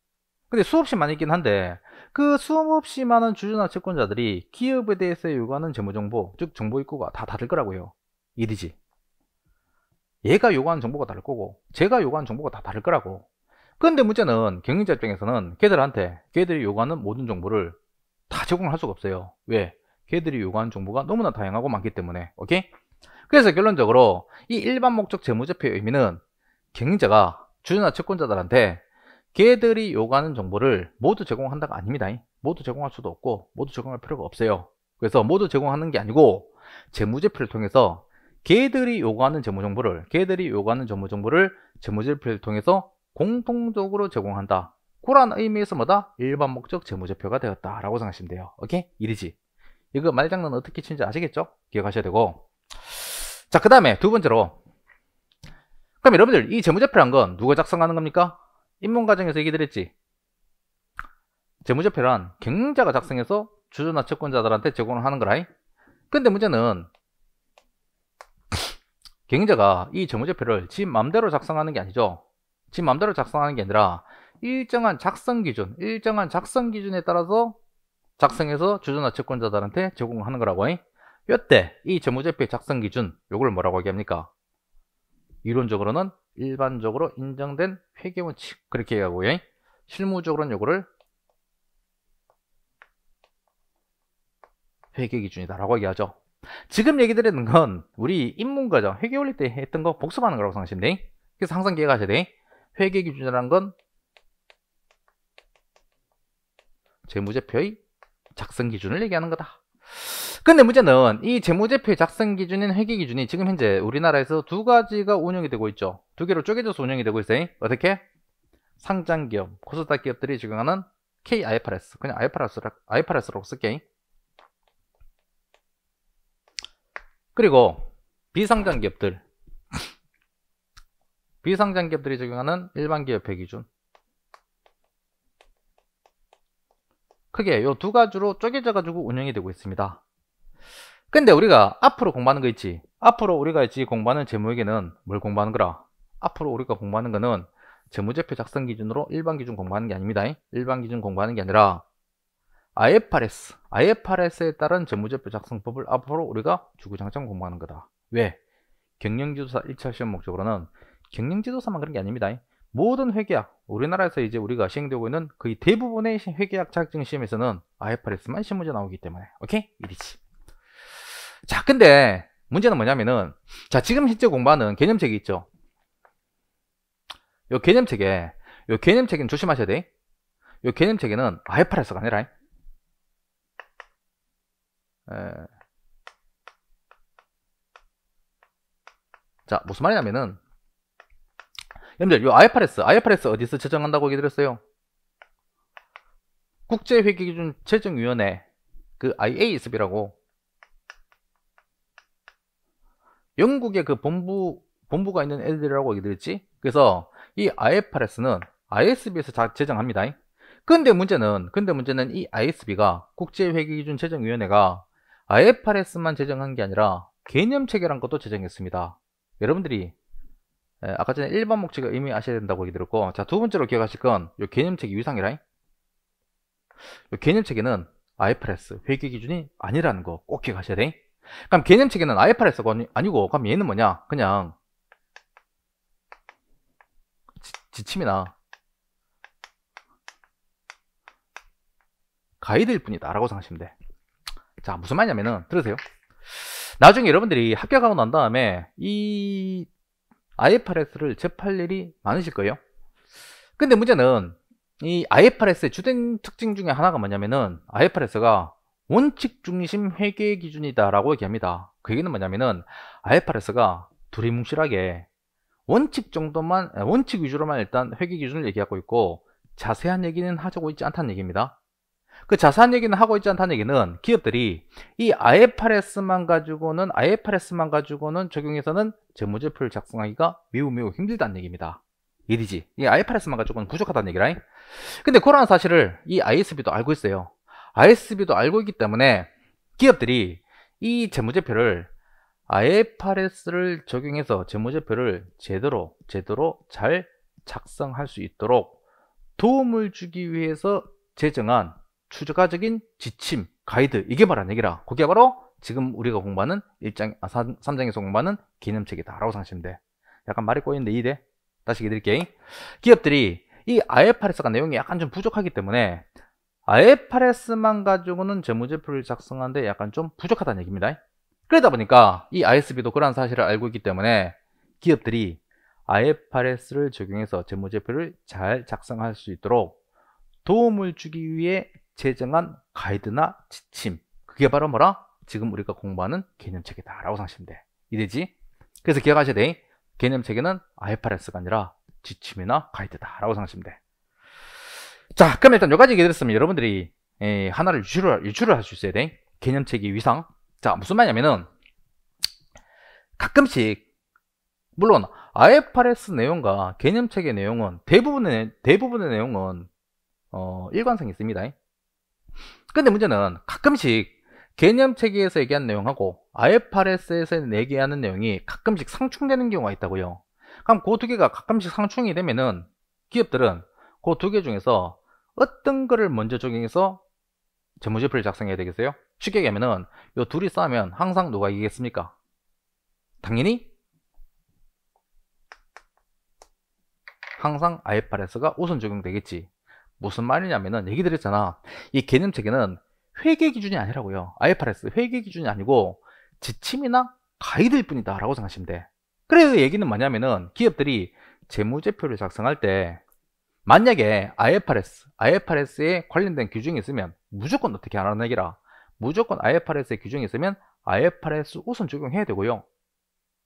근데 수없이 많이 있긴 한데 그 수없이 많은 주주나 채권자들이 기업에 대해서 요구하는 재무정보, 즉 정보 입구가 다 다를 거라고요. 일이지. 얘가 요구하는 정보가 다를 거고 제가 요구하는 정보가 다 다를 거라고. 근데 문제는 경영자 입장에서는 걔들이 요구하는 모든 정보를 다 제공할 수가 없어요. 왜? 걔들이 요구하는 정보가 너무나 다양하고 많기 때문에. 오케이? 그래서 결론적으로 이 일반 목적 재무제표의 의미는 경영자가 주주나 채권자들한테 걔들이 요구하는 정보를 모두 제공한다가 아닙니다. 모두 제공할 수도 없고 모두 제공할 필요가 없어요. 그래서 모두 제공하는 게 아니고 재무제표를 통해서 걔들이 요구하는 재무정보를 재무제표를 통해서 공통적으로 제공한다. 그런 의미에서 뭐다? 일반 목적 재무제표가 되었다라고 생각하시면 돼요. 오케이? 일이지. 이거 말장난 어떻게 치는지 아시겠죠? 기억하셔야 되고. 자, 그 다음에 두 번째로, 그럼 여러분들 이 재무제표란 건 누가 작성하는 겁니까? 입문과정에서 얘기 드렸지. 재무제표란 경영자가 작성해서 주주나 채권자들한테 제공을 하는 거라. 근데 문제는 경영자가 이 재무제표를 지 맘대로 작성하는 게 아니죠. 지 맘대로 작성하는 게 아니라 일정한 작성 기준에 따라서 작성해서 주주나 채권자들한테 제공하는 거라고. 요때 이 재무제표의 작성 기준, 요걸 뭐라고 얘기합니까? 이론적으로는 일반적으로 인정된 회계원칙, 그렇게 얘기하고요. 실무적으로는 요거를 회계기준이다라고 얘기하죠. 지금 얘기 드리는 건 우리 입문과정 회계 올릴 때 했던 거 복습하는 거라고 생각하시면 돼. 그래서 항상 기억하셔야 돼. 회계기준이라는 건 재무제표의 작성 기준을 얘기하는 거다. 근데 문제는 이 재무제표의 작성 기준인 회계기준이 지금 현재 우리나라에서 두 가지가 운영이 되고 있죠. 두 개로 쪼개져서 운영이 되고 있어요. 어떻게? 상장기업, 코스닥 기업들이 적용하는 K-IFRS, 그냥 IFRS라고 쓸게. 그리고 비상장 기업들, 비상장 기업들이 적용하는 일반 기업 회 기준. 크게 요 두 가지로 쪼개져 가지고 운영이 되고 있습니다. 근데 우리가 앞으로 공부하는 거 있지. 앞으로 우리가 이제 공부하는 재무회계는 뭘 공부하는 거라? 앞으로 우리가 공부하는 거는 재무제표 작성 기준으로 일반 기준 공부하는 게 아닙니다. 일반 기준 공부하는 게 아니라 IFRS에 따른 재무제표 작성법을 앞으로 우리가 주구장창 공부하는 거다. 왜? 경영지도사 1차 시험 목적으로는 경영지도사만 그런 게 아닙니다. 모든 회계학, 우리나라에서 이제 우리가 시행되고 있는 거의 대부분의 회계학 자격증 시험에서는 IFRS만 시험 문제 나오기 때문에 오케이? 이리지. 자, 근데 문제는 뭐냐면은, 자, 지금 현재 공부하는 개념책이 있죠. 요 개념책에는 조심하셔야 돼. 요 개념책에는 IFRS가 아니라 자, 무슨 말이냐면은, 여러분들, 요 IFRS 어디서 제정한다고 얘기 드렸어요? 국제회계기준 제정위원회, 그 IASB라고. 영국의 그 본부가 있는 애들이라고 얘기 드렸지? 그래서 이 IFRS는 IASB에서 제정합니다. 근데 문제는 이 IASB가 국제회계기준 제정위원회가 IFRS만 제정한 게 아니라 개념체계란 것도 제정했습니다. 여러분들이 아까 전에 1번 목적을 이미 아셔야 된다고 얘기 드렸고, 자, 두 번째로 기억하실 건 요 개념체계 위상이라. 요 개념체계는 IFRS 회계기준이 아니라는 거 꼭 기억하셔야 돼. 그럼 개념체계는 IFRS가 아니고, 그럼 얘는 뭐냐? 그냥 지침이나 가이드일 뿐이다 라고 생각하시면 돼. 자, 무슨 말이냐면은, 들으세요. 나중에 여러분들이 합격하고 난 다음에 이 IFRS를 접할 일이 많으실 거예요. 근데 문제는 이 IFRS의 주된 특징 중에 하나가 뭐냐면은, IFRS가 원칙 중심 회계 기준이다 라고 얘기합니다. 그 얘기는 뭐냐면은, IFRS가 두리뭉실하게 원칙 위주로만 일단 회계 기준을 얘기하고 있고, 자세한 얘기는 하고 있지 않다는 얘기입니다. 그 자세한 얘기는 하고 있지 않다는 얘기는, 기업들이 이 IFRS만 가지고는 적용해서는 재무제표를 작성하기가 매우 힘들다는 얘기입니다. 이리지. 이 IFRS만 가지고는 부족하다는 얘기라. 근데 그런 사실을 이 IASB도 알고 있어요. IASB도 알고 있기 때문에 기업들이 이 재무제표를 IFRS를 적용해서 재무제표를 제대로 잘 작성할 수 있도록 도움을 주기 위해서 제정한 추가적인 지침, 가이드, 이게 말하는 얘기라. 그게 바로 지금 우리가 공부하는 3장에서 공부하는 개념책이다 라고 생각하시면 돼. 약간 말이 꼬이는데 이해돼? 다시 얘기 드릴게요. 기업들이 이 IFRS가 내용이 약간 좀 부족하기 때문에 IFRS만 가지고는 재무제표를 작성하는데 약간 좀 부족하다는 얘기입니다. 그러다 보니까 이 IASB도 그런 사실을 알고 있기 때문에 기업들이 IFRS를 적용해서 재무제표를 잘 작성할 수 있도록 도움을 주기 위해 제정한 가이드나 지침, 그게 바로 뭐라? 지금 우리가 공부하는 개념체계다 라고 생각하시면 돼. 이해되지? 그래서 기억하셔야 돼. 개념체계는 IFRS가 아니라 지침이나 가이드다 라고 생각하시면 돼. 자, 그럼 일단 여기까지 얘기 드렸으면 여러분들이 하나를 유추를 할 수 있어야 돼. 개념체계 위상. 자, 무슨 말이냐면은, 가끔씩 물론 IFRS 내용과 개념체계 내용은 대부분의 내용은 일관성이 있습니다. 근데 문제는 가끔씩 개념체계에서 얘기하는 내용하고 IFRS에서 얘기하는 내용이 가끔씩 상충되는 경우가 있다고요. 그럼 그 두 개가 가끔씩 상충이 되면은 기업들은 그 두 개 중에서 어떤 거를 먼저 적용해서 재무제표를 작성해야 되겠어요? 쉽게 얘기하면은 요 둘이 싸우면 항상 누가 이기겠습니까? 당연히 항상 IFRS가 우선 적용되겠지. 무슨 말이냐면은 얘기 드렸잖아. 이 개념체계는 회계 기준이 아니라고요. IFRS 회계 기준이 아니고 지침이나 가이드일 뿐이다 라고 생각하시면 돼. 그래서 얘기는 뭐냐면은 기업들이 재무제표를 작성할 때 만약에 IFRS에 관련된 규정이 있으면 무조건 어떻게 하라는 얘기라. 무조건 IFRS에 규정이 있으면 IFRS 우선 적용해야 되고요.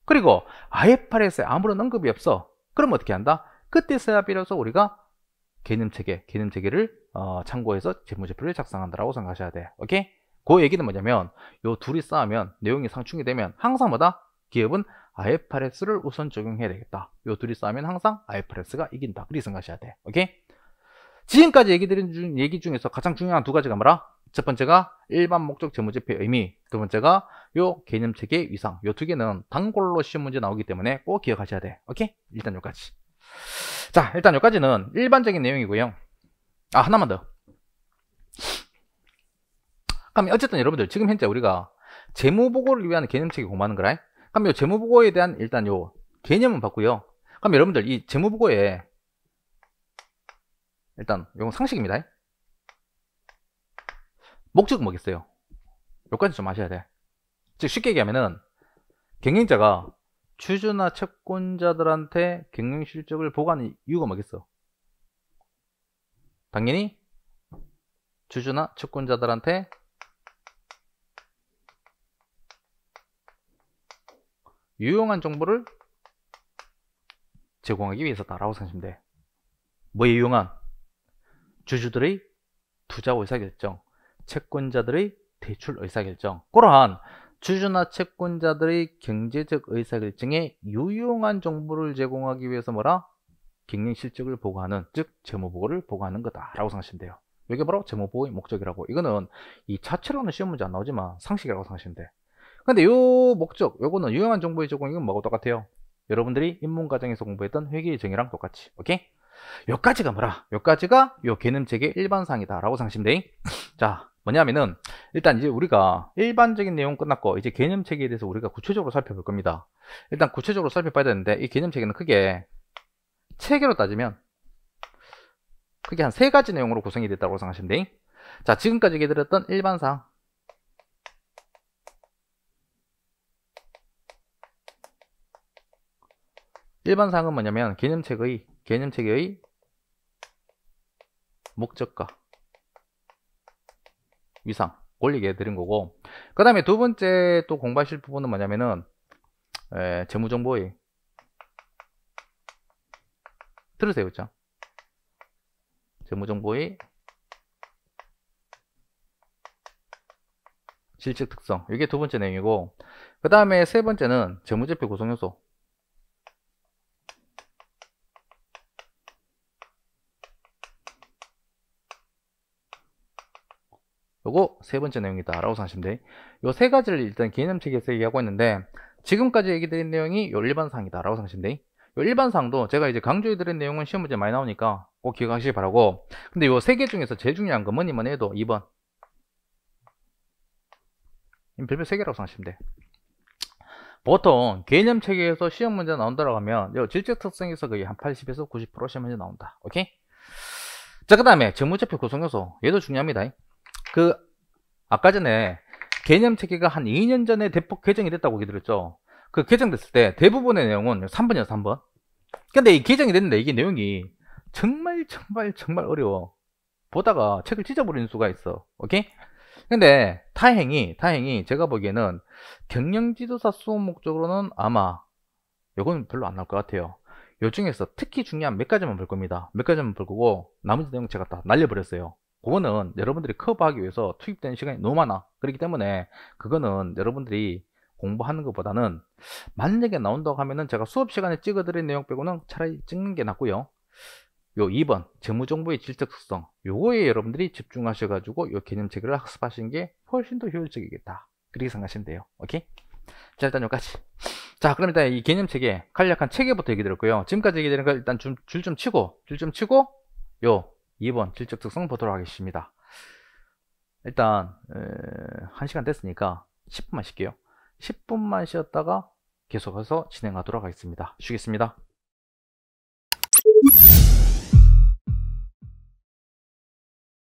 그리고 IFRS에 아무런 언급이 없어. 그럼 어떻게 한다? 그때서야 비로소 우리가 개념체계를 참고해서 재무제표를 작성한다라고 생각하셔야 돼. 오케이? 그 얘기는 뭐냐면 요 둘이 싸우면 내용이 상충이 되면 항상 뭐다? 기업은 IFRS를 우선 적용해야 되겠다. 요 둘이 싸우면 항상 IFRS가 이긴다. 그렇게 생각하셔야 돼. 오케이? 지금까지 얘기 드린 얘기 중에서 가장 중요한 두 가지가 뭐라? 첫 번째가 일반 목적 재무제표의 의미, 두 번째가 요 개념체계의 위상. 요 두 개는 단골로 시험 문제 나오기 때문에 꼭 기억하셔야 돼. 오케이? 일단 요까지. 자, 일단 요까지는 일반적인 내용이고요. 아, 하나만 더. 그럼 어쨌든 여러분들 지금 현재 우리가 재무보고를 위한 개념체계 공부하는 거라. 그럼 요 재무보고에 대한 일단 요 개념은 봤고요. 그럼 여러분들 이 재무보고에 일단 요건 상식입니다. 목적은 뭐겠어요? 요까지 좀 아셔야 돼. 즉 쉽게 얘기하면은 경영자가 주주나 채권자들한테 경영실적을 보고하는 이유가 뭐겠어? 당연히 주주나 채권자들한테 유용한 정보를 제공하기 위해서다라고 생각하시면 돼. 뭐에 유용한? 주주들의 투자 의사결정, 채권자들의 대출 의사결정, 그러한 주주나 채권자들의 경제적 의사결정에 유용한 정보를 제공하기 위해서 뭐라? 경영실적을 보고하는, 즉 재무보고를 보고하는 거다라고 생각하시면 돼요. 이게 바로 재무보고의 목적이라고. 이거는 이 자체로는 시험 문제 안 나오지만 상식이라고 생각하시면 돼. 근데 요 목적, 요거는 유용한 정보의 제공, 이건 뭐하고 똑같아요? 여러분들이 입문과정에서 공부했던 회계의 정의랑 똑같이. 오케이? 요까지가 뭐라? 요까지가 요 개념체계 일반상이다 라고 생각하시면 돼. 자, 뭐냐면은 일단 이제 우리가 일반적인 내용 끝났고 이제 개념체계에 대해서 우리가 구체적으로 살펴볼 겁니다. 일단 구체적으로 살펴봐야 되는데 이 개념체계는 크게 체계로 따지면 크게 한 3가지 내용으로 구성이 됐다고 생각하시면 돼. 자, 지금까지 얘기 드렸던 일반상, 일반상은 뭐냐면 개념체계의 목적과 위상, 그걸 얘기해 드린 거고, 그 다음에 두 번째 또 공부하실 부분은 뭐냐면은 재무정보의, 들으세요, 그죠? 재무정보의 실적 특성, 이게 두 번째 내용이고, 그 다음에 세 번째는 재무제표 구성요소. 요거 세 번째 내용이다 라고 생각하시면 돼. 요 세 가지를 일단 개념체계에서 얘기하고 있는데 지금까지 얘기 드린 내용이 요 일반상이다 라고 생각하시면 돼. 요 일반상도 제가 이제 강조해 드린 내용은 시험 문제 많이 나오니까 꼭 기억하시기 바라고. 근데 요 세 개 중에서 제일 중요한 건 뭐니만 해도 2번 별표 3개라고 생각하시면 돼. 보통 개념체계에서 시험 문제 나온다고 하면 요 질적 특성에서 거의 한 80에서 90% 시험 문제 나온다. 오케이? 자, 그 다음에 재무제표 구성요소, 얘도 중요합니다. 아까 전에 개념체계가 한 2년 전에 대폭 개정이 됐다고 얘기 드렸죠. 그 개정됐을 때 대부분의 내용은 3번이었어, 3번. 근데 이 개정이 됐는데 이게 내용이 정말 어려워. 보다가 책을 찢어버리는 수가 있어. 오케이? 근데 다행히 제가 보기에는 경영지도사 수업 목적으로는 아마 이건 별로 안 나올 것 같아요. 요 중에서 특히 중요한 몇 가지만 볼 겁니다. 몇 가지만 볼 거고 나머지 내용 제가 다 날려버렸어요. 그거는 여러분들이 커버하기 위해서 투입된 시간이 너무 많아. 그렇기 때문에 그거는 여러분들이 공부하는 것보다는 만약에 나온다고 하면은 제가 수업 시간에 찍어드린 내용 빼고는 차라리 찍는 게 낫고요. 요 2번 재무정보의 질적 특성, 요거에 여러분들이 집중하셔가지고 요 개념체계를 학습하시는 게 훨씬 더 효율적이겠다, 그렇게 생각하시면 돼요. 오케이? 자, 일단 여기까지. 자, 그럼 일단 이 개념체계 간략한 체계부터 얘기 드렸고요. 지금까지 얘기 드린 거 일단 줄 좀 치고 요 2번 질적 특성 보도록 하겠습니다. 일단 1시간 됐으니까 10분만 쉴게요. 10분만 쉬었다가 계속해서 진행하도록 하겠습니다. 쉬겠습니다.